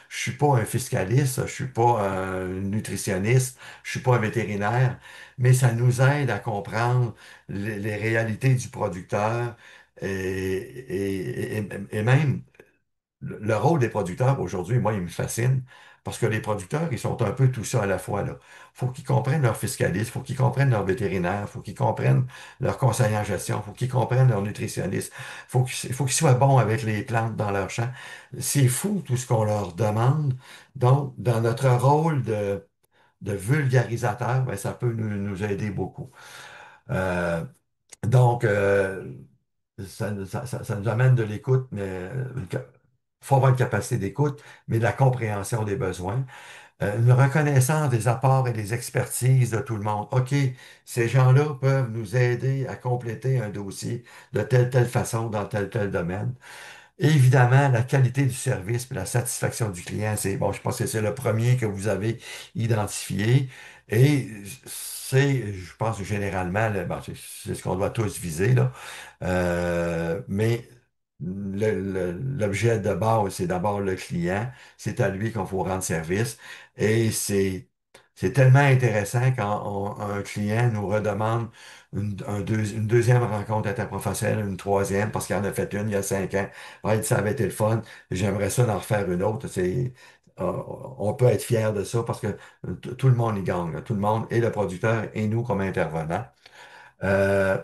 suis pas un fiscaliste, je suis pas un nutritionniste, je suis pas un vétérinaire, mais ça nous aide à comprendre les réalités du producteur et même le rôle des producteurs aujourd'hui, moi, il me fascine parce que les producteurs, ils sont un peu tout ça à la fois, là. Faut qu'ils comprennent leur fiscaliste, faut qu'ils comprennent leur vétérinaire, faut qu'ils comprennent leur conseiller en gestion, faut qu'ils comprennent leur nutritionniste, faut qu'ils soient bons avec les plantes dans leur champ. C'est fou tout ce qu'on leur demande. Donc, dans notre rôle de vulgarisateur, ben, ça peut nous aider beaucoup. Euh, donc, ça nous amène de l'écoute, mais faut avoir une capacité d'écoute, mais de la compréhension des besoins. Une reconnaissance des apports et des expertises de tout le monde. OK, ces gens-là peuvent nous aider à compléter un dossier de telle façon dans tel domaine. Évidemment, la qualité du service et la satisfaction du client, bon, je pense que c'est le premier que vous avez identifié. Et je pense que généralement, bon, c'est ce qu'on doit tous viser, là. Mais l'objet de base, c'est d'abord le client. C'est à lui qu'on faut rendre service. Et C'est tellement intéressant quand un client nous redemande une deuxième rencontre interprofessionnelle, une troisième, parce qu'il en a fait une il y a 5 ans. Ah, il dit, ça avait été le fun. J'aimerais ça d'en refaire une autre. On peut être fier de ça parce que tout le monde y gagne, là. Tout le monde, et le producteur, et nous comme intervenants.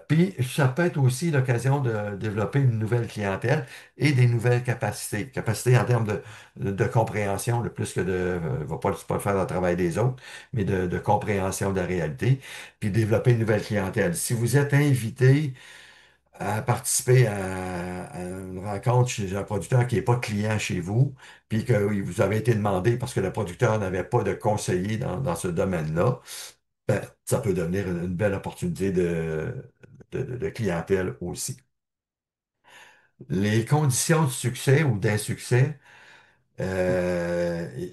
Puis, ça peut être aussi l'occasion de développer une nouvelle clientèle et des nouvelles capacités. Capacités en termes de compréhension, le plus que va pas le faire dans le travail des autres, mais de compréhension de la réalité, puis développer une nouvelle clientèle. Si vous êtes invité à participer à une rencontre chez un producteur qui n'est pas client chez vous, puis que oui, vous avez été demandé parce que le producteur n'avait pas de conseiller dans ce domaine-là, ben, ça peut devenir une belle opportunité de clientèle aussi. Les conditions de succès ou d'insuccès,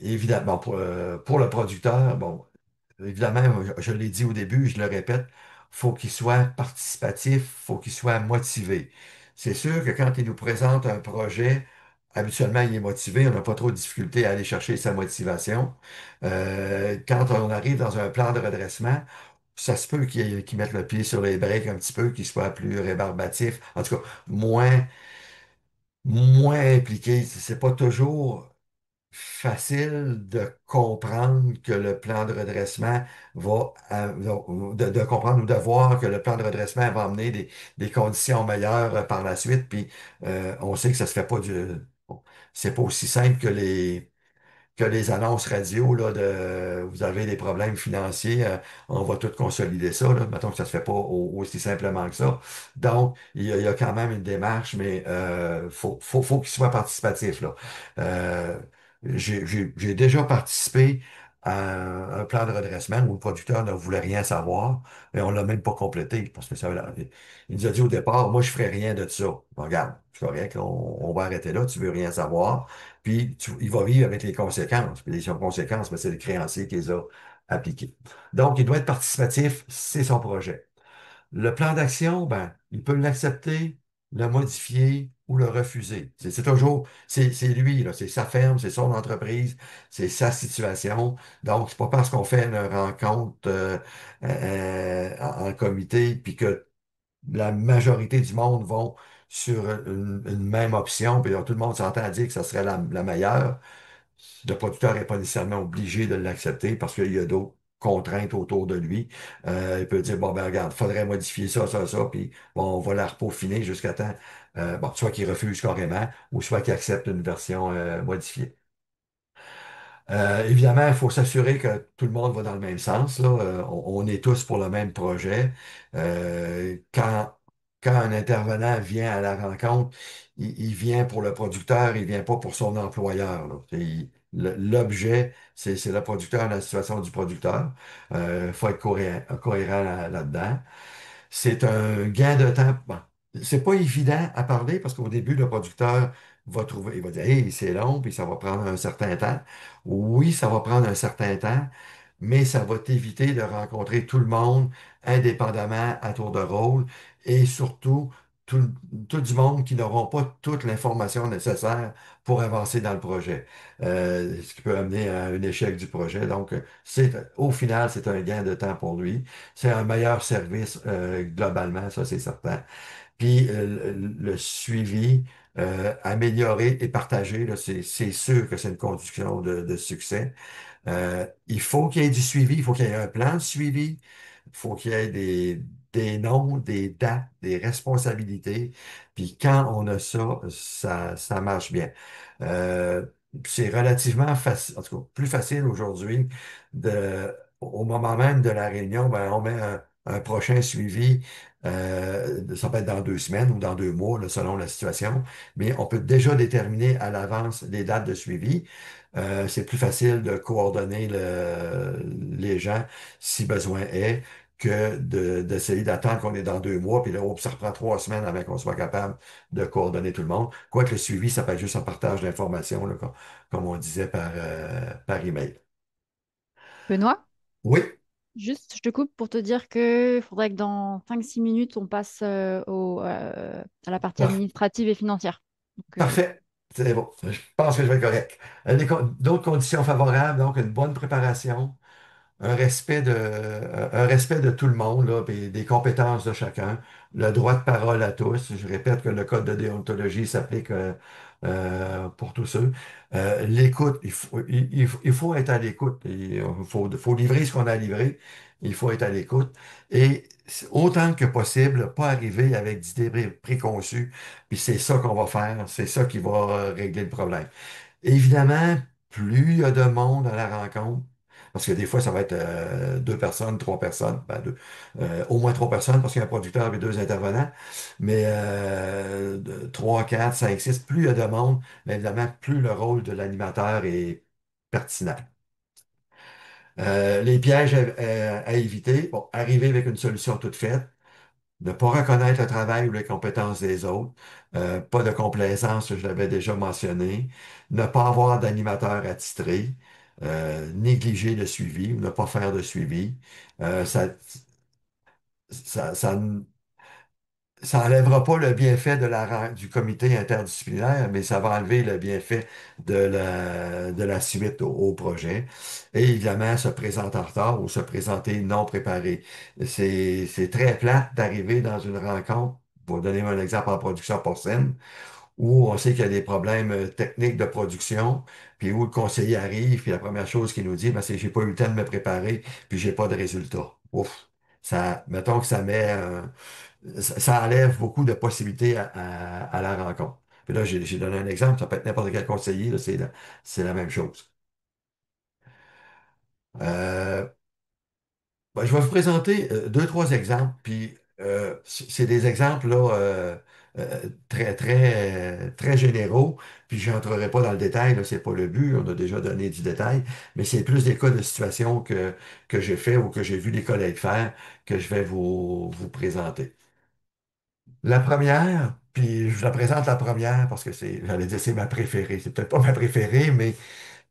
évidemment, pour le producteur, bon, évidemment, je l'ai dit au début, je le répète, faut qu'il soit participatif, faut qu'il soit motivé. C'est sûr que quand il nous présente un projet, habituellement, il est motivé, on n'a pas trop de difficulté à aller chercher sa motivation. Quand on arrive dans un plan de redressement, ça se peut qu'il mette le pied sur les breaks un petit peu, qu'il soit plus rébarbatif, en tout cas, moins impliqué. C'est pas toujours facile de comprendre que le plan de redressement de comprendre ou de voir que le plan de redressement va amener des conditions meilleures par la suite. Puis on sait que ça se fait pas bon, c'est pas aussi simple que les annonces radio là, vous avez des problèmes financiers, on va tout consolider ça. Là. Mettons que ça se fait pas aussi simplement que ça. Donc, il y a quand même une démarche, mais faut qu'il soit participatif. Là. Euh, j'ai déjà participé à un plan de redressement où le producteur ne voulait rien savoir, mais on l'a même pas complété parce que il nous a dit au départ, moi je ferai rien de ça. Bon, regarde, c'est correct, on va arrêter là, tu veux rien savoir. Puis il va vivre avec les conséquences. Puis les conséquences, ben, c'est le créancier qui les a appliquées. Donc, il doit être participatif, c'est son projet. Le plan d'action, ben, il peut l'accepter, le modifier ou le refuser. C'est lui, là, c'est sa ferme, c'est son entreprise, c'est sa situation. Donc, c'est pas parce qu'on fait une rencontre en comité, puis que la majorité du monde vont sur une même option, puis là, tout le monde s'entend à dire que ça serait la meilleure. Le producteur n'est pas nécessairement obligé de l'accepter parce qu'il y a d'autres contraintes autour de lui. Il peut dire, bon, ben regarde, faudrait modifier ça, ça, ça, puis bon, on va la repeaufiner jusqu'à temps, bon, soit qu'il refuse carrément, ou soit qu'il accepte une version modifiée. Évidemment, il faut s'assurer que tout le monde va dans le même sens, là. On est tous pour le même projet. Quand un intervenant vient à la rencontre, il vient pour le producteur, il vient pas pour son employeur, là. L'objet, c'est le producteur, la situation du producteur. Il faut être cohérent là-dedans. C'est un gain de temps. Bon, c'est pas évident à parler parce qu'au début, le producteur il va dire, hey, c'est long, puis ça va prendre un certain temps. Oui, ça va prendre un certain temps, mais ça va t'éviter de rencontrer tout le monde indépendamment à tour de rôle et surtout tout, tout du monde qui n'auront pas toute l'information nécessaire pour avancer dans le projet. Ce qui peut amener à un échec du projet. Donc, au final, c'est un gain de temps pour lui. C'est un meilleur service globalement, ça c'est certain. Puis le suivi, amélioré et partagé, là, c'est sûr que c'est une condition de succès. Il faut qu'il y ait du suivi, il faut qu'il y ait un plan de suivi, il faut qu'il y ait des noms, des dates, des responsabilités. Puis quand on a ça, ça marche bien. Euh, c'est relativement facile, en tout cas plus facile aujourd'hui au moment même de la réunion, ben, on met un prochain suivi. Ça peut être dans 2 semaines ou dans 2 mois, là, selon la situation, mais on peut déjà déterminer à l'avance les dates de suivi. C'est plus facile de coordonner les gens si besoin est que d'essayer d'attendre qu'on est dans 2 mois, puis là, ça reprend 3 semaines avant qu'on soit capable de coordonner tout le monde. Quoique le suivi, ça peut être juste un partage d'informations, là, comme on disait par email. Benoît, Oui, juste, je te coupe pour te dire que faudrait que dans 5-6 minutes, on passe à la partie parfait. administrative et financière. Donc, Parfait. C'est bon. Je pense que je vais être correct. D'autres conditions favorables, donc une bonne préparation, un respect de tout le monde, là, puis des compétences de chacun, le droit de parole à tous. Je répète que le code de déontologie s'applique pour tous ceux. L'écoute, il faut être à l'écoute. Faut livrer ce qu'on a livré. Il faut être à l'écoute. Et autant que possible, pas arriver avec d'idées préconçues, puis c'est ça qu'on va faire, c'est ça qui va régler le problème. Évidemment, plus il y a de monde à la rencontre, parce que des fois, ça va être deux personnes, trois personnes, au moins trois personnes, parce qu'il y a un producteur et deux intervenants, mais trois, quatre, cinq, six, plus il y a de monde, mais évidemment, plus le rôle de l'animateur est pertinent. Les pièges à éviter, bon, arriver avec une solution toute faite, ne pas reconnaître le travail ou les compétences des autres, pas de complaisance, je l'avais déjà mentionné, ne pas avoir d'animateur attitré, négliger le suivi ou ne pas faire de suivi. Ça, ça, ça enlèvera pas le bienfait du comité interdisciplinaire, mais ça va enlever le bienfait de la suite au projet. Et évidemment, se présenter en retard ou se présenter non préparé. C'est très plate d'arriver dans une rencontre, pour donner un exemple en production porcine, où on sait qu'il y a des problèmes techniques de production, puis où le conseiller arrive, puis la première chose qu'il nous dit, ben, c'est j'ai pas eu le temps de me préparer, puis j'ai pas de résultat. Ouf. Ça, mettons que ça enlève beaucoup de possibilités à la rencontre. Puis là, j'ai donné un exemple, ça peut être n'importe quel conseiller, là, c'est la même chose. Euh, je vais vous présenter deux, trois exemples, puis c'est des exemples là, très généraux, puis je n'entrerai pas dans le détail, là, c'est pas le but, on a déjà donné du détail, mais c'est plus des cas de situation que j'ai fait ou que j'ai vu des collègues faire que je vais vous présenter. La première, puis je la présente la première parce que j'allais dire, c'est ma préférée. C'est peut-être pas ma préférée, mais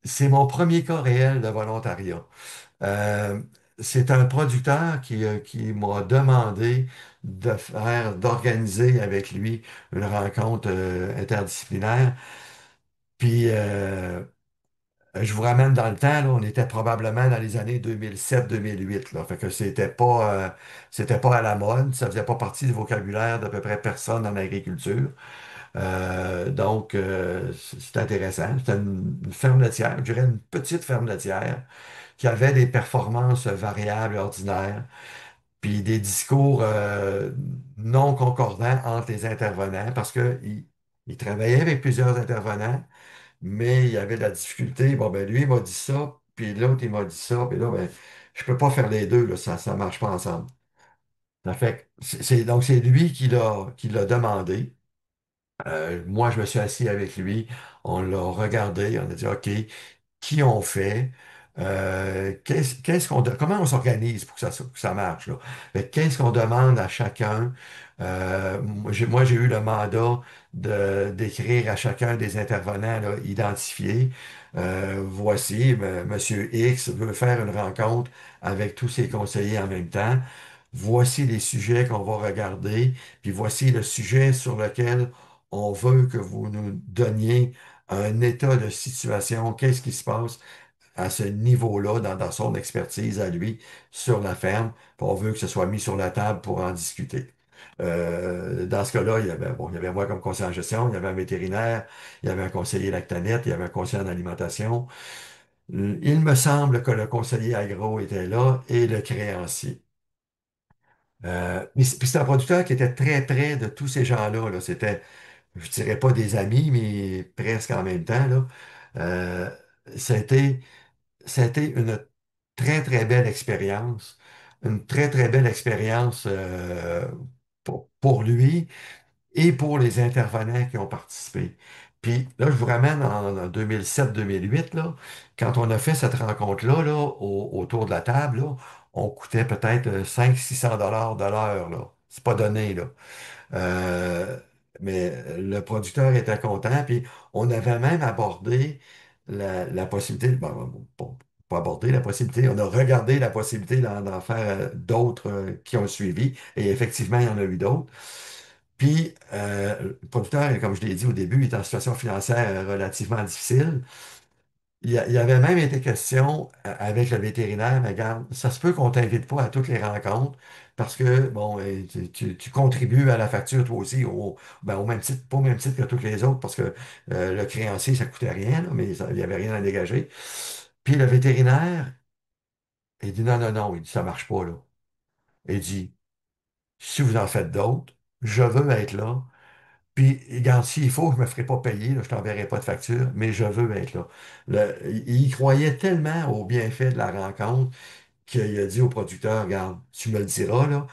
c'est mon premier cas réel de volontariat. Euh, c'est un producteur qui m'a demandé d'organiser avec lui une rencontre interdisciplinaire. Puis, je vous ramène dans le temps, là, on était probablement dans les années 2007-2008, là. Fait que c'était pas à la mode, ça faisait pas partie du vocabulaire d'à peu près personne en agriculture. C'est intéressant. C'était une ferme laitière, je dirais une petite ferme laitière, qui avait des performances variables ordinaires, puis des discours non concordants entre les intervenants, parce qu'il travaillait avec plusieurs intervenants, mais il y avait de la difficulté. Bon, ben lui, il m'a dit ça, puis l'autre, il m'a dit ça, puis là, ben, je peux pas faire les deux, là, ça marche pas ensemble. Ça fait que donc c'est lui qui l'a demandé. Moi, je me suis assis avec lui, on l'a regardé, on a dit, OK, qui on fait, comment on s'organise pour que ça marche, là? Qu'est-ce qu'on demande à chacun? Moi, j'ai eu le mandat d'écrire à chacun des intervenants là, identifiés. Voici, Monsieur X veut faire une rencontre avec tous ses conseillers en même temps. Voici les sujets qu'on va regarder, puis voici le sujet sur lequel on veut que vous nous donniez un état de situation, qu'est-ce qui se passe à ce niveau-là, dans son expertise à lui, sur la ferme, puis on veut que ce soit mis sur la table pour en discuter. Dans ce cas-là, il y avait moi comme conseiller en gestion, il y avait un vétérinaire, il y avait un conseiller lactanette, il y avait un conseiller en alimentation. Il me semble que le conseiller agro était là et le créancier. Puis c'est un producteur qui était très près de tous ces gens-là, là. C'était, je dirais pas des amis, mais presque en même temps, là. Euh, ça a été, ça a été une très, très belle expérience. Une très, très belle expérience pour lui et pour les intervenants qui ont participé. Puis là, je vous ramène en 2007-2008, là, quand on a fait cette rencontre-là, là, autour de la table, là, on coûtait peut-être 500-600 $ de l'heure, là. C'est pas donné, là. Euh, mais le producteur était content, puis on avait même abordé la possibilité, pas abordé la possibilité, on a regardé la possibilité d'en faire d'autres qui ont suivi, et effectivement, il y en a eu d'autres. Puis, le producteur, comme je l'ai dit au début, il est en situation financière relativement difficile. il y avait même été question avec le vétérinaire, mais regarde, ça se peut qu'on t'invite pas à toutes les rencontres parce que, bon, tu contribues à la facture toi aussi ben, au même titre, pas au même titre que toutes les autres parce que le créancier, ça coûtait rien, là, mais il n'y avait rien à dégager. Puis le vétérinaire, il dit non, non, non, il dit ça marche pas, là. Il dit, si vous en faites d'autres, je veux être là. Puis, regarde, s'il faut, je ne me ferai pas payer, là, je ne t'enverrai pas de facture, mais je veux être là. Il croyait tellement au bienfait de la rencontre qu'il a dit au producteur, regarde, tu me le diras, là,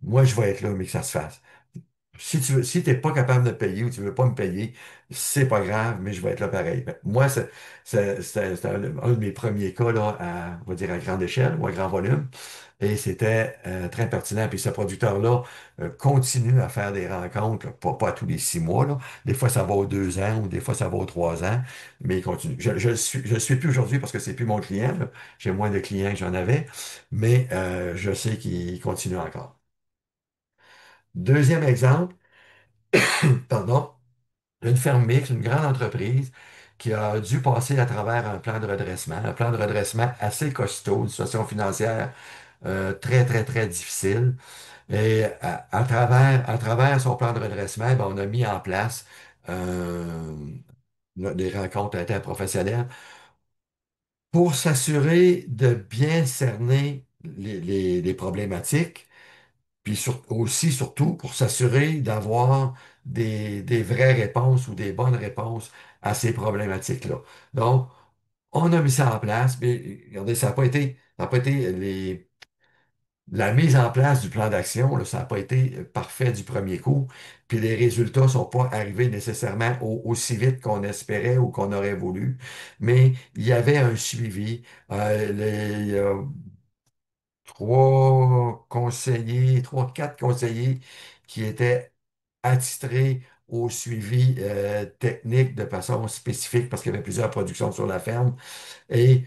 moi, je vais être là, mais que ça se fasse. Si tu veux, si t'es pas capable de me payer ou tu veux pas me payer, c'est pas grave, mais je vais être là pareil. Ben, moi, c'était un de mes premiers cas là, on va dire à grande échelle ou à grand volume. Et c'était très pertinent. Puis ce producteur-là continue à faire des rencontres, là, pas tous les 6 mois. Là. Des fois, ça va aux 2 ans ou des fois, ça va aux 3 ans. Mais il continue. Je le suis plus aujourd'hui parce que c'est plus mon client. Là. J'ai moins de clients que j'en avais. Mais je sais qu'il continue encore. Deuxième exemple, pardon. Une ferme mixte, une grande entreprise qui a dû passer à travers un plan de redressement assez costaud, une situation financière très, très, très difficile. Et à travers son plan de redressement, ben, on a mis en place des rencontres interprofessionnelles pour s'assurer de bien cerner les problématiques puis aussi, surtout, pour s'assurer d'avoir des vraies réponses ou des bonnes réponses à ces problématiques-là. Donc, on a mis ça en place, mais regardez, ça n'a pas été la mise en place du plan d'action, là, ça n'a pas été parfait du premier coup, puis les résultats ne sont pas arrivés nécessairement aussi vite qu'on espérait ou qu'on aurait voulu, mais il y avait un suivi. Il y a trois, quatre conseillers qui étaient attitrés au suivi technique de façon spécifique parce qu'il y avait plusieurs productions sur la ferme. Et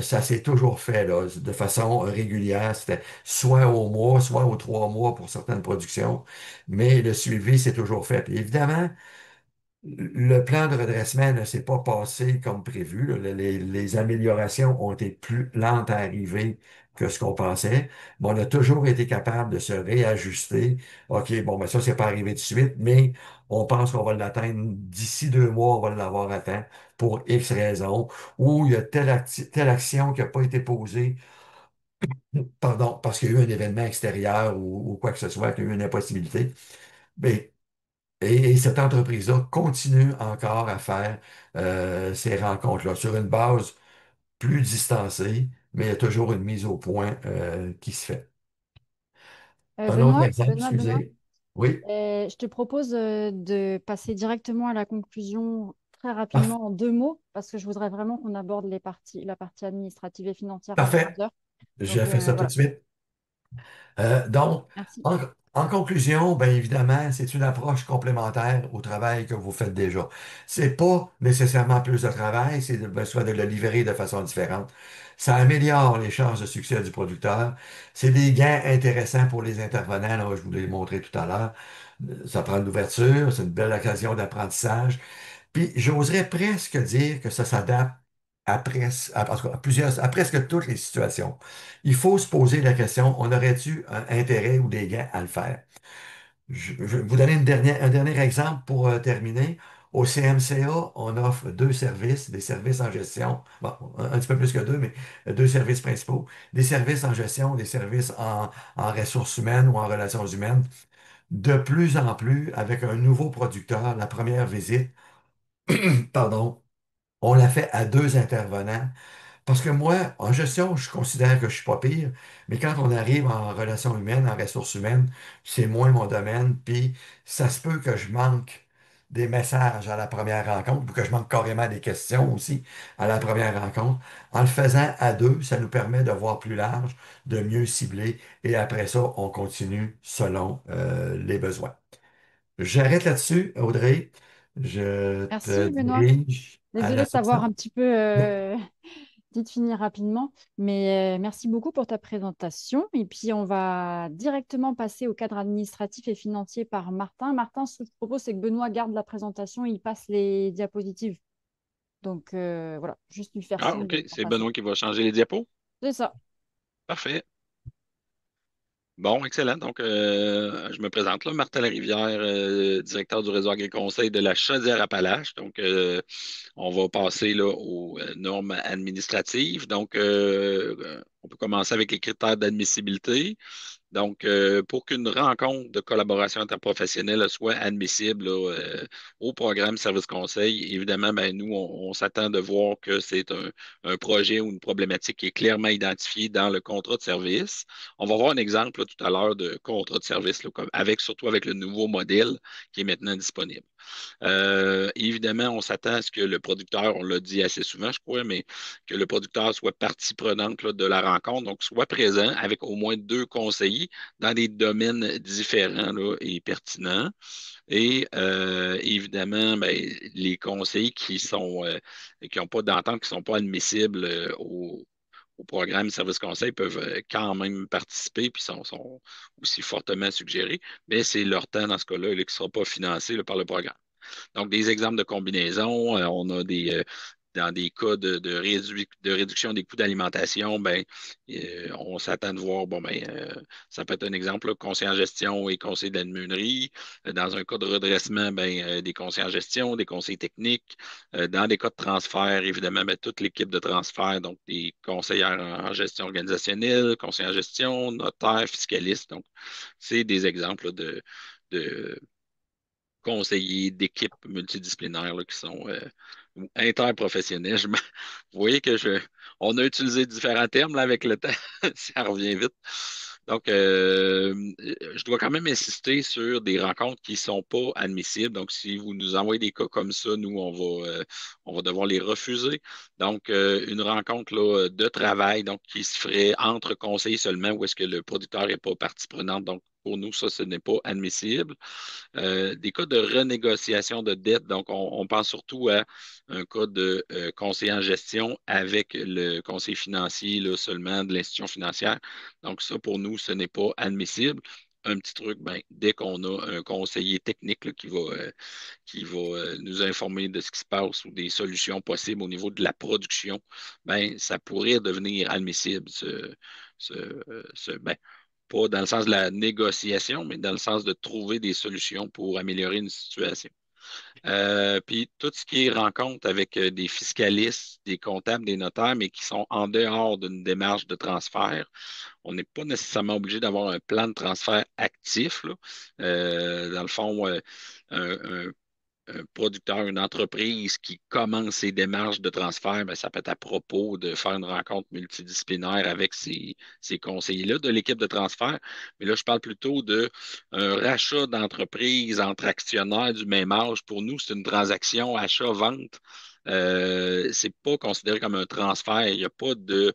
ça s'est toujours fait là, de façon régulière. C'était soit au mois, soit aux 3 mois pour certaines productions. Mais le suivi s'est toujours fait. Puis évidemment, le plan de redressement ne s'est pas passé comme prévu. Là. Les améliorations ont été plus lentes à arriver que ce qu'on pensait. Mais on a toujours été capable de se réajuster. OK, bon, ben ça, c'est pas arrivé de suite, mais on pense qu'on va l'atteindre d'ici 2 mois, on va l'avoir atteint pour X raisons. Ou il y a telle action qui n'a pas été posée, pardon, parce qu'il y a eu un événement extérieur ou quoi que ce soit, qu'il y a eu une impossibilité. Mais et cette entreprise-là continue encore à faire ces rencontres-là sur une base plus distancée, mais il y a toujours une mise au point qui se fait. Un autre exemple, Benoît, excusez. Oui, je te propose de passer directement à la conclusion très Parf- rapidement en 2 mots, parce que je voudrais vraiment qu'on aborde la partie administrative et financière pendant parfait. 2 heures. Je Donc fais ça tout de voilà, suite. Donc, merci. en conclusion, bien évidemment, c'est une approche complémentaire au travail que vous faites déjà. C'est pas nécessairement plus de travail, c'est soit de le livrer de façon différente. Ça améliore les chances de succès du producteur. C'est des gains intéressants pour les intervenants, là, je vous l'ai montré tout à l'heure. Ça prend de l'ouverture, c'est une belle occasion d'apprentissage. Puis j'oserais presque dire que ça s'adapte en tout cas, à presque toutes les situations. Il faut se poser la question, on aurait-tu un intérêt ou des gains à le faire? Je vais vous donner un dernier exemple pour terminer. Au CMCA, on offre deux services, des services en gestion, bon, un petit peu plus que deux, mais deux services principaux, des services en gestion, des services en ressources humaines ou en relations humaines. De plus en plus, avec un nouveau producteur, la première visite, pardon, on l'a fait à deux intervenants. Parce que moi, en gestion, je considère que je suis pas pire, mais quand on arrive en relations humaines, en ressources humaines, c'est moins mon domaine, puis ça se peut que je manque des messages à la première rencontre, ou que je manque carrément des questions aussi à la première rencontre. En le faisant à deux, ça nous permet de voir plus large, de mieux cibler, et après ça, on continue selon les besoins. J'arrête là-dessus, Audrey. Je te Merci, Benoît. dirige à Désolée la de t'avoir section. un petit peu dit de finir rapidement, mais merci beaucoup pour ta présentation. Et puis, on va directement passer au cadre administratif et financier par Martin. Martin, ce que je te propose, c'est que Benoît garde la présentation et il passe les diapositives. Donc, voilà, juste lui faire Ah, signe OK. pour C'est passer. Benoît qui va changer les diapos. C'est ça. Parfait. Bon, excellent. Donc, je me présente là, Martin Larivière, directeur du réseau agri-conseil de la Chaudière-Appalaches. Donc, on va passer là, aux normes administratives. Donc, on peut commencer avec les critères d'admissibilité. Donc, pour qu'une rencontre de collaboration interprofessionnelle soit admissible là, au programme Service Conseil, évidemment, ben, nous, on s'attend de voir que c'est un projet ou une problématique qui est clairement identifiée dans le contrat de service. On va voir un exemple là, tout à l'heure de contrat de service, là, surtout avec le nouveau modèle qui est maintenant disponible. Évidemment, on s'attend à ce que le producteur, on l'a dit assez souvent, je crois, mais que le producteur soit partie prenante là, de la rencontre, donc soit présent avec au moins deux conseillers dans des domaines différents là, et pertinents. Et évidemment, ben, les conseillers qui n'ont pas d'entente, qui ne sont pas admissibles au programme Service Conseil peuvent quand même participer puis sont aussi fortement suggérés, mais c'est leur temps dans ce cas-là là, qui ne sera pas financé là, par le programme. Donc, des exemples de combinaisons, on a dans des cas de réduction des coûts d'alimentation, ben, on s'attend de voir, bon, ben, ça peut être un exemple, là, conseiller en gestion et conseiller de la meunerie. Dans un cas de redressement, ben, des conseillers en gestion, des conseillers techniques. Dans des cas de transfert, évidemment, ben, toute l'équipe de transfert, donc des conseillers en gestion organisationnelle, conseillers en gestion, notaires, fiscalistes. Donc, c'est des exemples là, de conseillers d'équipes multidisciplinaires là, qui sont interprofessionnels. Vous voyez on a utilisé différents termes là, avec le temps, ça revient vite. Donc, je dois quand même insister sur des rencontres qui ne sont pas admissibles. Donc, si vous nous envoyez des cas comme ça, nous, on va devoir les refuser. Donc, une rencontre là, de travail donc, qui se ferait entre conseillers seulement, où est-ce que le producteur n'est pas partie prenante. Donc, pour nous, ça, ce n'est pas admissible. Des cas de renégociation de dette, donc on pense surtout à un cas de conseiller en gestion avec le conseiller financier là, seulement de l'institution financière. Donc ça, pour nous, ce n'est pas admissible. Un petit truc, ben, dès qu'on a un conseiller technique là, qui va nous informer de ce qui se passe ou des solutions possibles au niveau de la production, ben, ça pourrait devenir admissible, ben, pas dans le sens de la négociation, mais dans le sens de trouver des solutions pour améliorer une situation. Puis tout ce qui est rencontre avec des fiscalistes, des comptables, des notaires, mais qui sont en dehors d'une démarche de transfert, on n'est pas nécessairement obligé d'avoir un plan de transfert actif, là. Dans le fond, un un producteur, une entreprise qui commence ses démarches de transfert, ben, ça peut être à propos de faire une rencontre multidisciplinaire avec ces conseillers-là de l'équipe de transfert. Mais là, je parle plutôt de un rachat d'entreprise entre actionnaires du même âge. Pour nous, c'est une transaction achat-vente. C'est pas considéré comme un transfert. Il n'y a pas de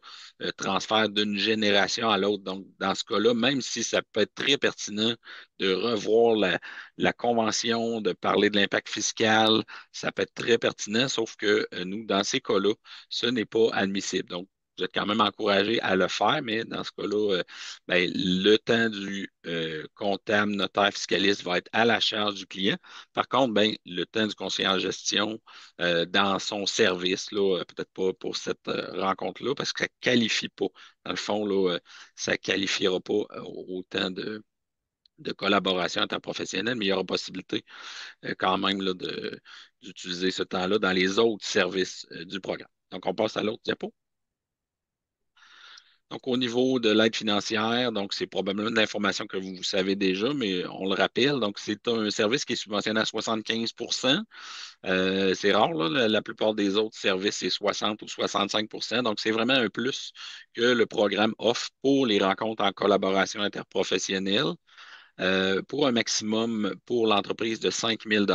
transfert d'une génération à l'autre. Donc, dans ce cas-là, même si ça peut être très pertinent de revoir la convention, de parler de l'impact fiscal, ça peut être très pertinent, sauf que nous, dans ces cas-là, ce n'est pas admissible. Donc, vous êtes quand même encouragé à le faire, mais dans ce cas-là, ben, le temps du comptable, notaire, fiscaliste va être à la charge du client. Par contre, ben, le temps du conseiller en gestion dans son service, là, peut-être pas pour cette rencontre-là, parce que ça ne qualifie pas. Dans le fond, là, ça ne qualifiera pas autant de collaboration interprofessionnelle, mais il y aura possibilité quand même là, d'utiliser ce temps-là dans les autres services du programme. Donc, on passe à l'autre diapo. Donc, au niveau de l'aide financière, donc c'est probablement de l'information que vous savez déjà, mais on le rappelle. Donc, c'est un service qui est subventionné à 75. C'est rare, là, la plupart des autres services, c'est 60 ou 65. Donc, c'est vraiment un plus que le programme offre pour les rencontres en collaboration interprofessionnelle. Pour un maximum pour l'entreprise de 5 000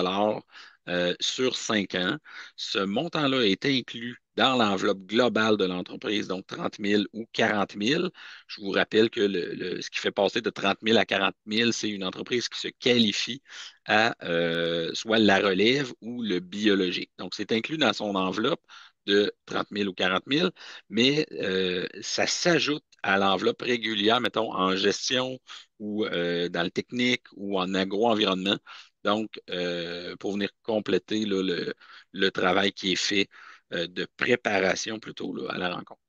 sur 5 ans. Ce montant-là est inclus dans l'enveloppe globale de l'entreprise, donc 30 000 ou 40 000. Je vous rappelle que ce qui fait passer de 30 000 à 40 000, c'est une entreprise qui se qualifie à soit la relève ou le biologique. Donc, c'est inclus dans son enveloppe de 30 000 ou 40 000, mais ça s'ajoute à l'enveloppe régulière, mettons, en gestion ou dans le technique ou en agro-environnement. Donc, pour venir compléter là, le travail qui est fait de préparation plutôt là, à la rencontre.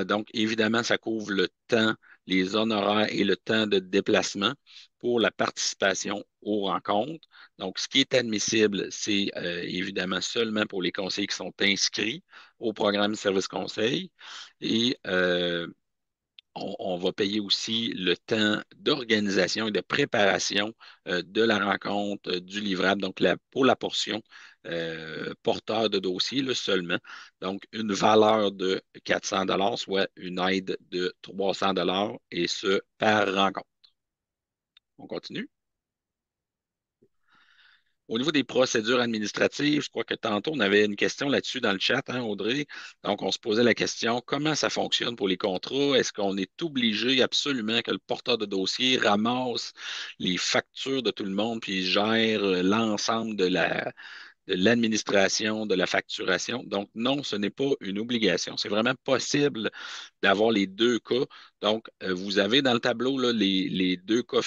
Donc, évidemment, ça couvre le temps, les honoraires et le temps de déplacement pour la participation aux rencontres. Donc, ce qui est admissible, c'est évidemment seulement pour les conseillers qui sont inscrits au programme Service Conseil. Et on va payer aussi le temps d'organisation et de préparation de la rencontre, du livrable, donc pour la portion porteur de dossier là, seulement. Donc, une valeur de 400 soit une aide de 300 et ce, par rencontre. On continue. Au niveau des procédures administratives, je crois que tantôt, on avait une question là-dessus dans le chat, hein, Audrey. Donc, on se posait la question, comment ça fonctionne pour les contrats? Est-ce qu'on est obligé absolument que le porteur de dossier ramasse les factures de tout le monde puis gère l'ensemble de l'administration, de la facturation? Donc, non, ce n'est pas une obligation. C'est vraiment possible d'avoir les deux cas. Donc, vous avez dans le tableau là, les deux cas,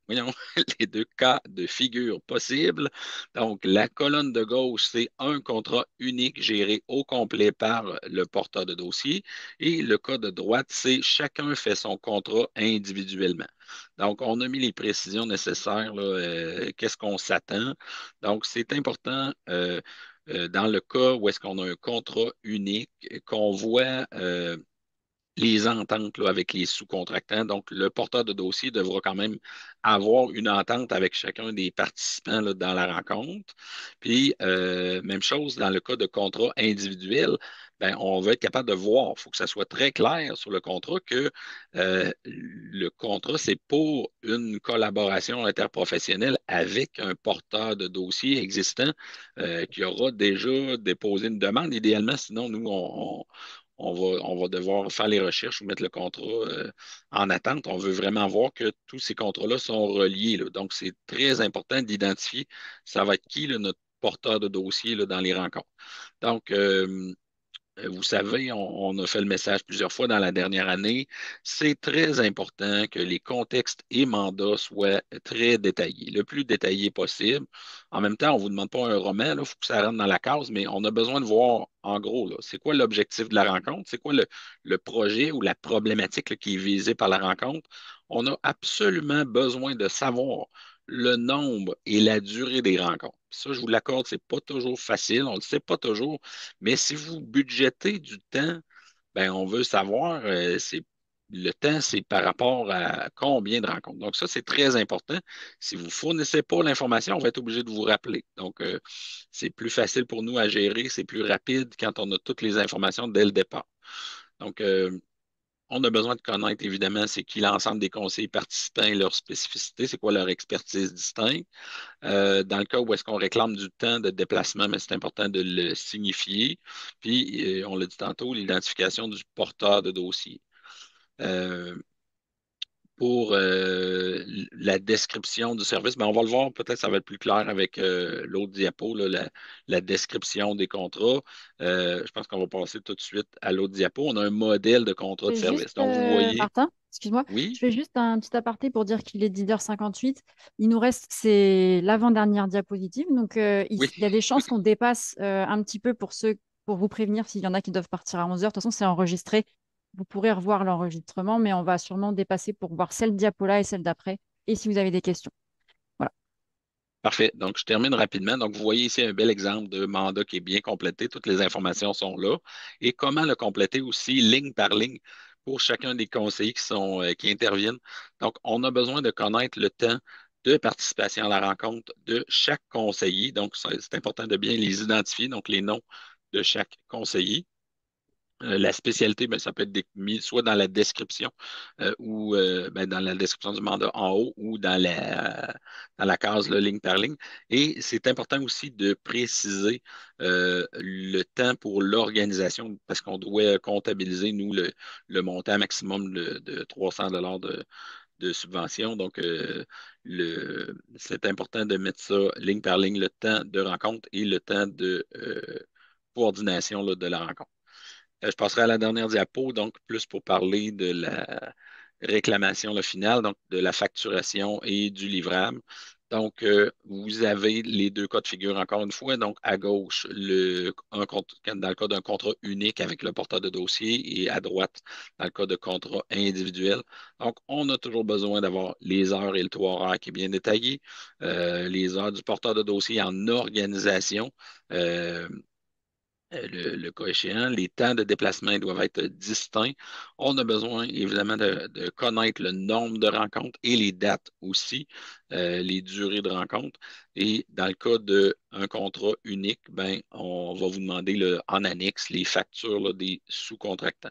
voyons, les deux cas de figure possibles. Donc, la colonne de gauche, c'est un contrat unique géré au complet par le porteur de dossier. Et le cas de droite, c'est chacun fait son contrat individuellement. Donc, on a mis les précisions nécessaires, là, qu'est-ce qu'on s'attend. Donc, c'est important dans le cas où est-ce qu'on a un contrat unique, qu'on voit les ententes là, avec les sous-contractants. Donc, le porteur de dossier devra quand même avoir une entente avec chacun des participants là, dans la rencontre. Puis, même chose dans le cas de contrat individuel, ben, on va être capable de voir, il faut que ça soit très clair sur le contrat que le contrat, c'est pour une collaboration interprofessionnelle avec un porteur de dossier existant qui aura déjà déposé une demande. Idéalement, sinon, nous, on va devoir faire les recherches ou mettre le contrat en attente. On veut vraiment voir que tous ces contrats-là sont reliés, là. Donc, c'est très important d'identifier ça va être qui, là, notre porteur de dossier là, dans les rencontres. Donc, vous savez, on a fait le message plusieurs fois dans la dernière année. C'est très important que les contextes et mandats soient très détaillés, le plus détaillé possible. En même temps, on ne vous demande pas un roman, il faut que ça rentre dans la case, mais on a besoin de voir en gros, là, c'est quoi l'objectif de la rencontre, c'est quoi le projet ou la problématique là, qui est visée par la rencontre. On a absolument besoin de savoir le nombre et la durée des rencontres. Ça, je vous l'accorde, c'est pas toujours facile, on ne le sait pas toujours, mais si vous budgétez du temps, ben, on veut savoir, le temps, c'est par rapport à combien de rencontres. Donc, ça, c'est très important. Si vous ne fournissez pas l'information, on va être obligé de vous rappeler. Donc, c'est plus facile pour nous à gérer, c'est plus rapide quand on a toutes les informations dès le départ. Donc, on a besoin de connaître, évidemment, c'est qui l'ensemble des conseillers participants et leurs spécificités, c'est quoi leur expertise distincte. Dans le cas où est-ce qu'on réclame du temps de déplacement, mais c'est important de le signifier. Puis, on l'a dit tantôt, l'identification du porteur de dossier. Euh, pour la description du service, ben, on va le voir, peut-être ça va être plus clair avec l'autre diapo, là, la description des contrats. Je pense qu'on va passer tout de suite à l'autre diapo. On a un modèle de contrat de C'est service. juste, Donc, vous voyez, Martin, excuse-moi, je oui, fais juste un petit aparté pour dire qu'il est 10h58. Il nous reste, c'est l'avant-dernière diapositive. Donc, oui, il y a des chances qu'on dépasse un petit peu pour vous prévenir s'il y en a qui doivent partir à 11h. De toute façon, c'est enregistré. Vous pourrez revoir l'enregistrement, mais on va sûrement dépasser pour voir celle diapo-là et celle d'après. Et si vous avez des questions. Voilà. parfait. Donc, je termine rapidement. Donc, vous voyez ici un bel exemple de mandat qui est bien complété. Toutes les informations sont là. Et comment le compléter aussi ligne par ligne pour chacun des conseillers qui interviennent. Donc, on a besoin de connaître le temps de participation à la rencontre de chaque conseiller. Donc, c'est important de bien les identifier, donc les noms de chaque conseiller. La spécialité, ben, ça peut être mis soit dans la description ou ben, dans la description du mandat en haut ou dans la case là, ligne par ligne. Et c'est important aussi de préciser le temps pour l'organisation parce qu'on doit comptabiliser, nous, le montant maximum de 300 de subvention. Donc, c'est important de mettre ça ligne par ligne, le temps de rencontre et le temps de coordination là, de la rencontre. Je passerai à la dernière diapo, donc plus pour parler de la réclamation là, finale, donc de la facturation et du livrable. Donc, vous avez les deux cas de figure encore une fois. Donc, à gauche, dans le cas d'un contrat unique avec le porteur de dossier et à droite, dans le cas de contrat individuel. Donc, on a toujours besoin d'avoir les heures et le taux horaire qui est bien détaillé, les heures du porteur de dossier en organisation. euh, le cas échéant, les temps de déplacement doivent être distincts. On a besoin évidemment de connaître le nombre de rencontres et les dates aussi, les durées de rencontres. Et dans le cas d'un contrat unique, ben, on va vous demander en annexe les factures là, des sous-contractants.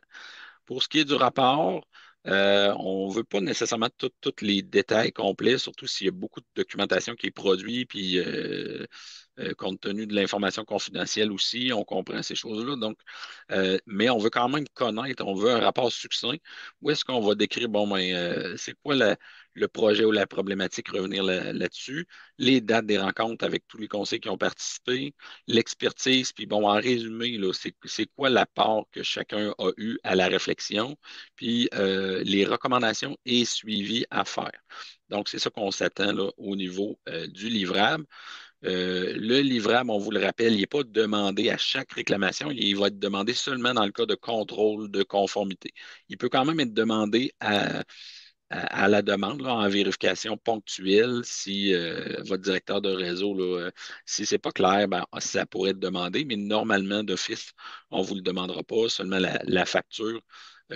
Pour ce qui est du rapport, on ne veut pas nécessairement tous les détails complets, surtout s'il y a beaucoup de documentation qui est produite, puis compte tenu de l'information confidentielle aussi, on comprend ces choses-là. Donc, mais on veut quand même connaître, on veut un rapport succinct. Où est-ce qu'on va décrire, bon, ben, c'est quoi le projet ou la problématique, revenir là-dessus, les dates des rencontres avec tous les conseils qui ont participé, l'expertise, puis bon, en résumé, là, c'est quoi l'apport que chacun a eu à la réflexion, puis les recommandations et suivis à faire. Donc, c'est ça qu'on s'attend là, au niveau du livrable. Le livrable, on vous le rappelle, il n'est pas demandé à chaque réclamation, il va être demandé seulement dans le cas de contrôle de conformité. Il peut quand même être demandé à la demande, là, en vérification ponctuelle, si votre directeur de réseau, là, si ce n'est pas clair, ben, ça pourrait être demandé, mais normalement, d'office, on ne vous le demandera pas, seulement la facture,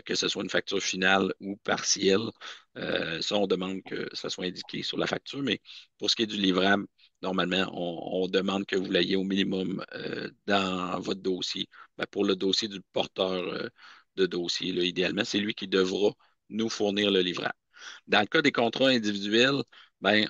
que ce soit une facture finale ou partielle. Ça, on demande que ça soit indiqué sur la facture, mais pour ce qui est du livrable, normalement, on demande que vous l'ayez au minimum dans votre dossier. Ben, pour le dossier du porteur de dossier, là, idéalement, c'est lui qui devra nous fournir le livrable. Dans le cas des contrats individuels, ben,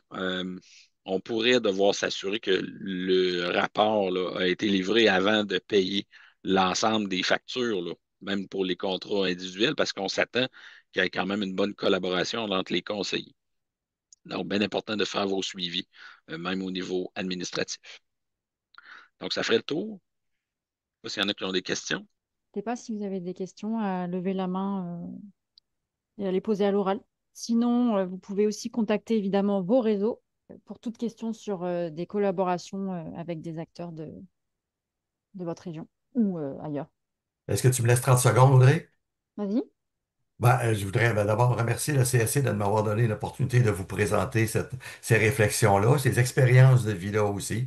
on pourrait devoir s'assurer que le rapport là, a été livré avant de payer l'ensemble des factures, là, même pour les contrats individuels, parce qu'on s'attend qu'il y ait quand même une bonne collaboration entre les conseillers. Donc, bien important de faire vos suivis, même au niveau administratif. Donc, ça ferait le tour. Je ne sais pas s'il y en a qui ont des questions. Je ne sais pas si vous avez des questions à lever la main et à les poser à l'oral. Sinon, vous pouvez aussi contacter évidemment vos réseaux pour toute question sur des collaborations avec des acteurs de votre région ou ailleurs. Est-ce que tu me laisses 30 secondes, Audrey? Vas-y. Je voudrais d'abord remercier le CSC de m'avoir donné l'opportunité de vous présenter ces réflexions-là, ces expériences de vie-là aussi.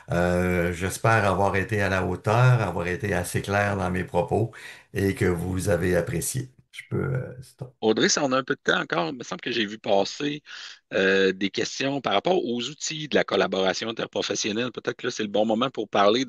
J'espère avoir été à la hauteur, avoir été assez clair dans mes propos et que vous avez apprécié. Je peux, stop. Audrey, si on a un peu de temps encore, il me semble que j'ai vu passer des questions par rapport aux outils de la collaboration interprofessionnelle. Peut-être que là, c'est le bon moment pour parler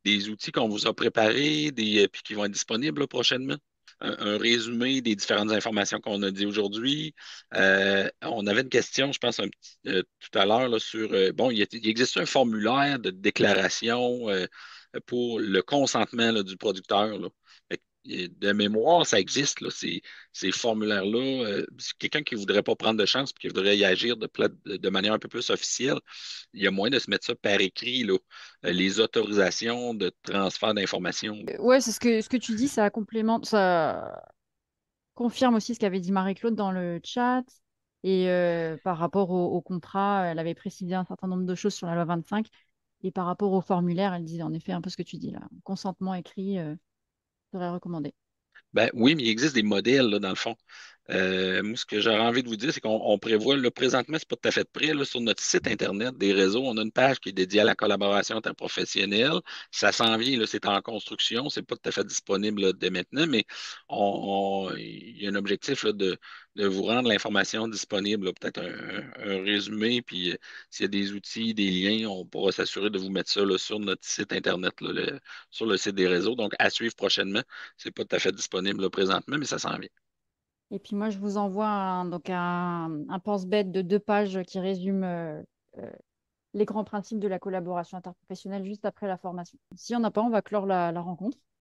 des outils qu'on vous a préparés, puis qui vont être disponibles là, prochainement. Un résumé des différentes informations qu'on a dit aujourd'hui. On avait une question, je pense, tout à l'heure là, sur, bon, il existe un formulaire de déclaration pour le consentement là, du producteur. Là. Fait que, de mémoire, ça existe, là, ces formulaires-là. C'est quelqu'un qui ne voudrait pas prendre de chance et qui voudrait y agir de manière un peu plus officielle, il y a moyen de se mettre ça par écrit, là, les autorisations de transfert d'informations. Ouais, c'est ce que tu dis, ça complémente, ça confirme aussi ce qu'avait dit Marie-Claude dans le chat. Et par rapport au contrat, elle avait précisé un certain nombre de choses sur la loi 25. Et par rapport au formulaire, elle disait en effet un peu ce que tu dis là. Consentement écrit serait recommandé. Ben oui, mais il existe des modèles, là, dans le fond. Moi, ce que j'aurais envie de vous dire, c'est qu'on prévoit, là, présentement, c'est pas tout à fait prêt, là, sur notre site Internet des réseaux, on a une page qui est dédiée à la collaboration interprofessionnelle. Ça s'en vient, là, c'est en construction, c'est pas tout à fait disponible là, dès maintenant, mais il y a un objectif là, de vous rendre l'information disponible, là, peut-être un résumé, puis s'il y a des outils, des liens, on pourra s'assurer de vous mettre ça là, sur notre site Internet, là, sur le site des réseaux. Donc, à suivre prochainement. C'est pas tout à fait disponible là, présentement, mais ça s'en vient. Et puis moi, je vous envoie un pense-bête de 2 pages qui résume euh, les grands principes de la collaboration interprofessionnelle juste après la formation. Si on n'a pas, on va clore la rencontre.